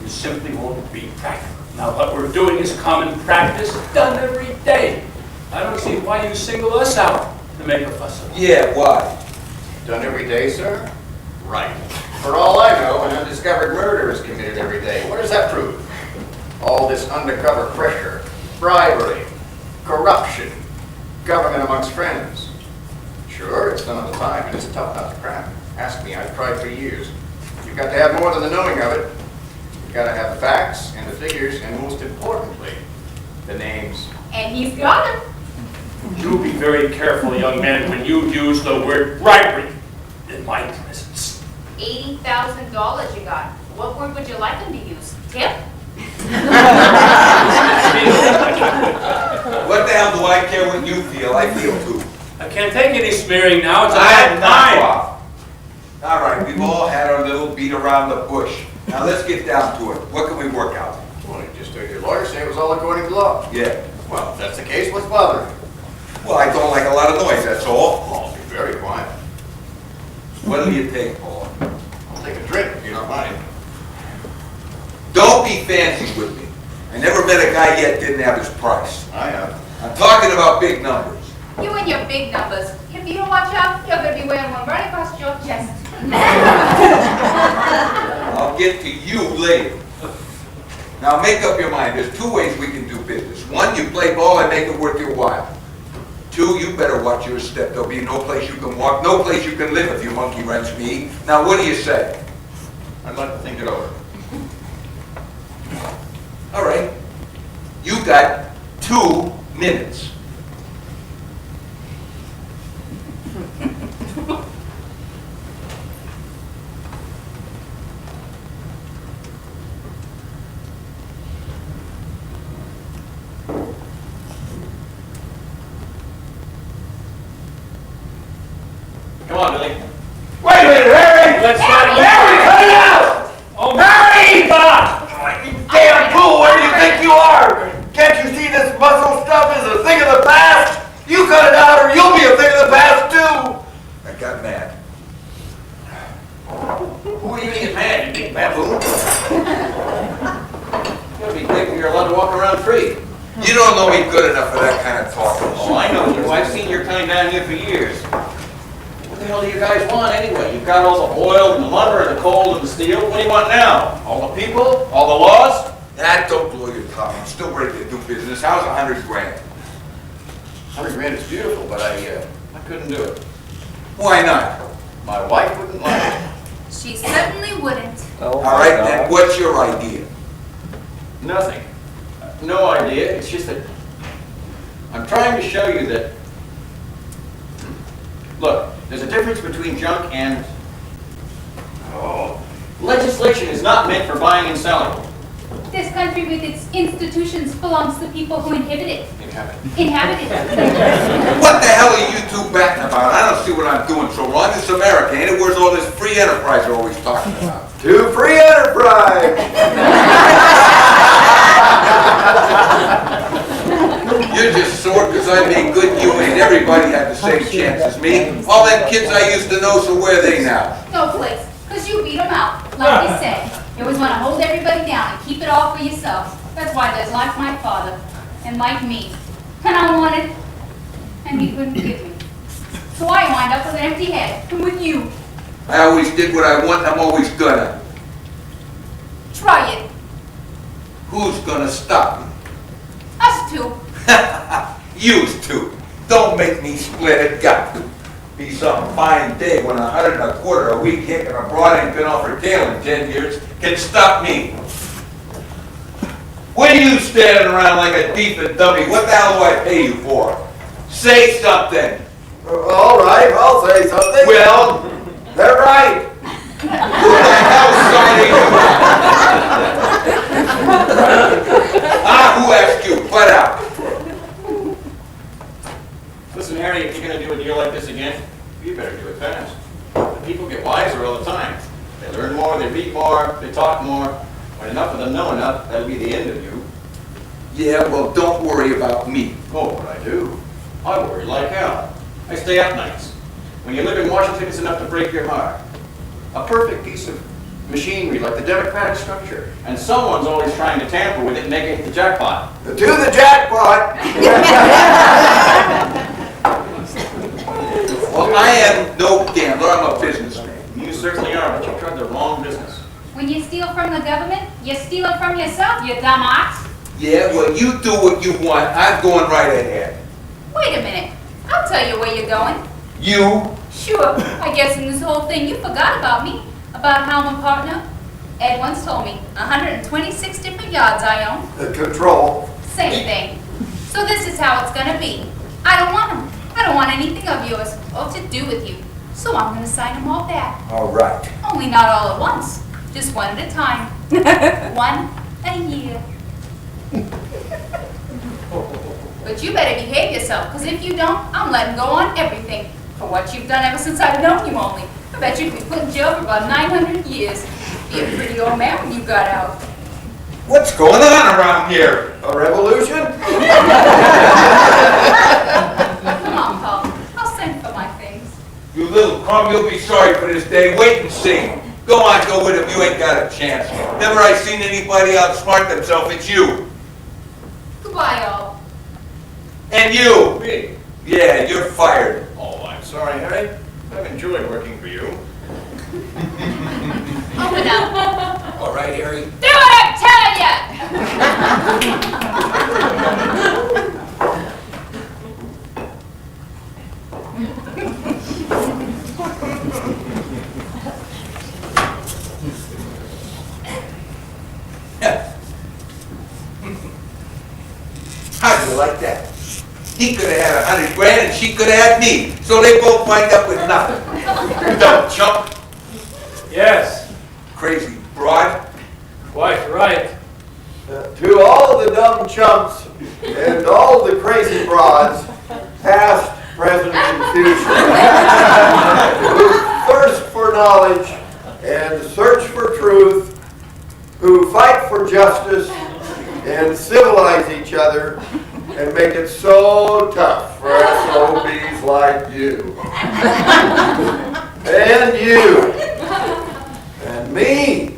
You simply won't be practical. Now, what we're doing is common practice, done every day. I don't see why you single us out to make a fuss of it. Yeah, why? Done every day, sir? Right. For all I know, an undiscovered murder is committed every day. What does that prove? All this undercover pressure, bribery, corruption, government amongst friends. Sure, it's done all the time, and it's a tough nut to crack. Ask me, I've tried for years. You've got to have more than the knowing of it. You've got to have the facts and the figures, and most importantly, the names. And he's got him. Do be very careful, young man, when you use the word bribery in my presence. $80,000 you got. What word would you like him to use? Tip? What the hell do I care what you feel? I feel too. I can't take any smearing now. It's a I'm bad not time. off. All right, we've all had our little beat around the bush. Now let's get down to it. What can we work out? Well, you just heard your lawyer say it was all according to law. Yeah. Well, if that's the case, what's bothering you? Well, I don't like a lot of noise, that's all. I'll be very quiet. What'll you take, Paul? I'll take a drink if you don't mind. Don't be fancy with me. I never met a guy yet didn't have his price. I am. I'm talking about big numbers. You and your big numbers. If you don't watch out, you're going to be wearing one right across your chest. I'll get to you later. Now make up your mind. There's two ways we can do business. One, you play ball and make it worth your while. Two, you better watch your step. There'll be no place you can walk, no place you can live if you monkey wrench me. Now what do you say? I'd like to think it over. got 2 minutes. Come on, Billy. Wait a minute, Harry! Let's start. Harry, cut it out! Oh, Harry! God! You damn fool, where do you think you are? Can't you see this muscle stuff is a thing of the past? You cut it out or you'll be a thing of the past too! I got mad. Who are you to get mad, you big baboon? You gotta be thankful you're allowed to walk around free. You don't know me good enough for that kind of talk. Oh, I know you. I've seen your kind down here for years. What the hell do you guys want anyway? You've got all the oil and the lumber and the coal and the steel. What do you want now? All the people? All the laws? That don't blow your top. I'm still ready to do business. How's 100 grand? 100 grand is beautiful, but I couldn't do it. Why not? My wife wouldn't like it. She certainly wouldn't. All right, then what's your idea? Nothing. No idea. It's just that I'm trying to show you that, look, there's a difference between junk and, legislation is not meant for buying and selling. This country with its institutions belongs to people who inhabit it. Inhabit Inhabit What the hell are you two batting about? I don't see what I'm doing so wrong. It's America, ain't it? Where's all this free enterprise you're always talking about? To free enterprise! You're just sore because I made good you and everybody had the same chance as me. All them kids I used to know, so where are they now? No place, because you beat them out. Like you said, you always want to hold everybody down and keep it all for yourself. That's why there's like my father and like me. And I wanted, and he couldn't give me. So I wind up with an empty head, and with you. I always did what I want, I'm always gonna. Try it. Who's gonna stop me? Us two. Used to. Don't make me split it gut. Be some fine day when 125 a week kicking a broad ain't been off her tail in 10 years can stop me. What are you standing around like a decent dummy? What the hell do I pay you for? Say something. All right, I'll say something. Well, They're right. who the hell sorry you who asked you? Put out. Listen, Harry, if you're going to do a deal like this again, you better do it fast. The people get wiser all the time. They learn more, they read more, they talk more. When enough of them know enough, that'll be the end of you. Yeah, well, don't worry about me. Oh, but I do. I worry like hell. I stay up nights. When you live in Washington, it's enough to break your heart. A perfect piece of machinery like the Democratic structure. And someone's always trying to tamper with it and make it hit the jackpot. To the jackpot. Well, I am no gambler, I'm a businessman. You certainly are, but you tried the wrong business. When you steal from the government, you steal it from yourself, you dumb ox. Yeah, well, you do what you want, I'm going right ahead. Wait a minute. I'll tell you where you're going. You? Sure, I guess in this whole thing you forgot about me, about how I'm a partner. Ed once told me 126 different yards I own. The control. Same thing. So this is how it's gonna be. I don't want them. I don't want anything of yours or to do with you. So I'm gonna sign them all back. All right. Only not all at once. Just one at a time. One a year. But you better behave yourself, because if you don't, I'm letting go on everything. For what you've done ever since I've known you only. I bet you could be put in jail for about 900 years. Be a pretty old man when you got out. What's going on around here? A revolution? Come on, Paul. I'll send for my things. You little crumb, you'll be sorry for this day. Wait and see. Go on, go with him. You ain't got a chance. Never I seen anybody outsmart themselves. It's you. Goodbye, all. And you. Me? Yeah, you're fired. Oh, I'm sorry, Harry. I've enjoyed working for you. Open up. All right, Harry. Do what I tell ya! like that. He could have had 100 grand and she could have had me. So they both wind up with nothing. You dumb chump. Yes, Crazy broad. quite right. To all the dumb chumps and all the crazy broads, past, present, and future, who thirst for knowledge and search for truth, who fight for justice and civilize each other and make it so tough for SOBs like you. And you. And me.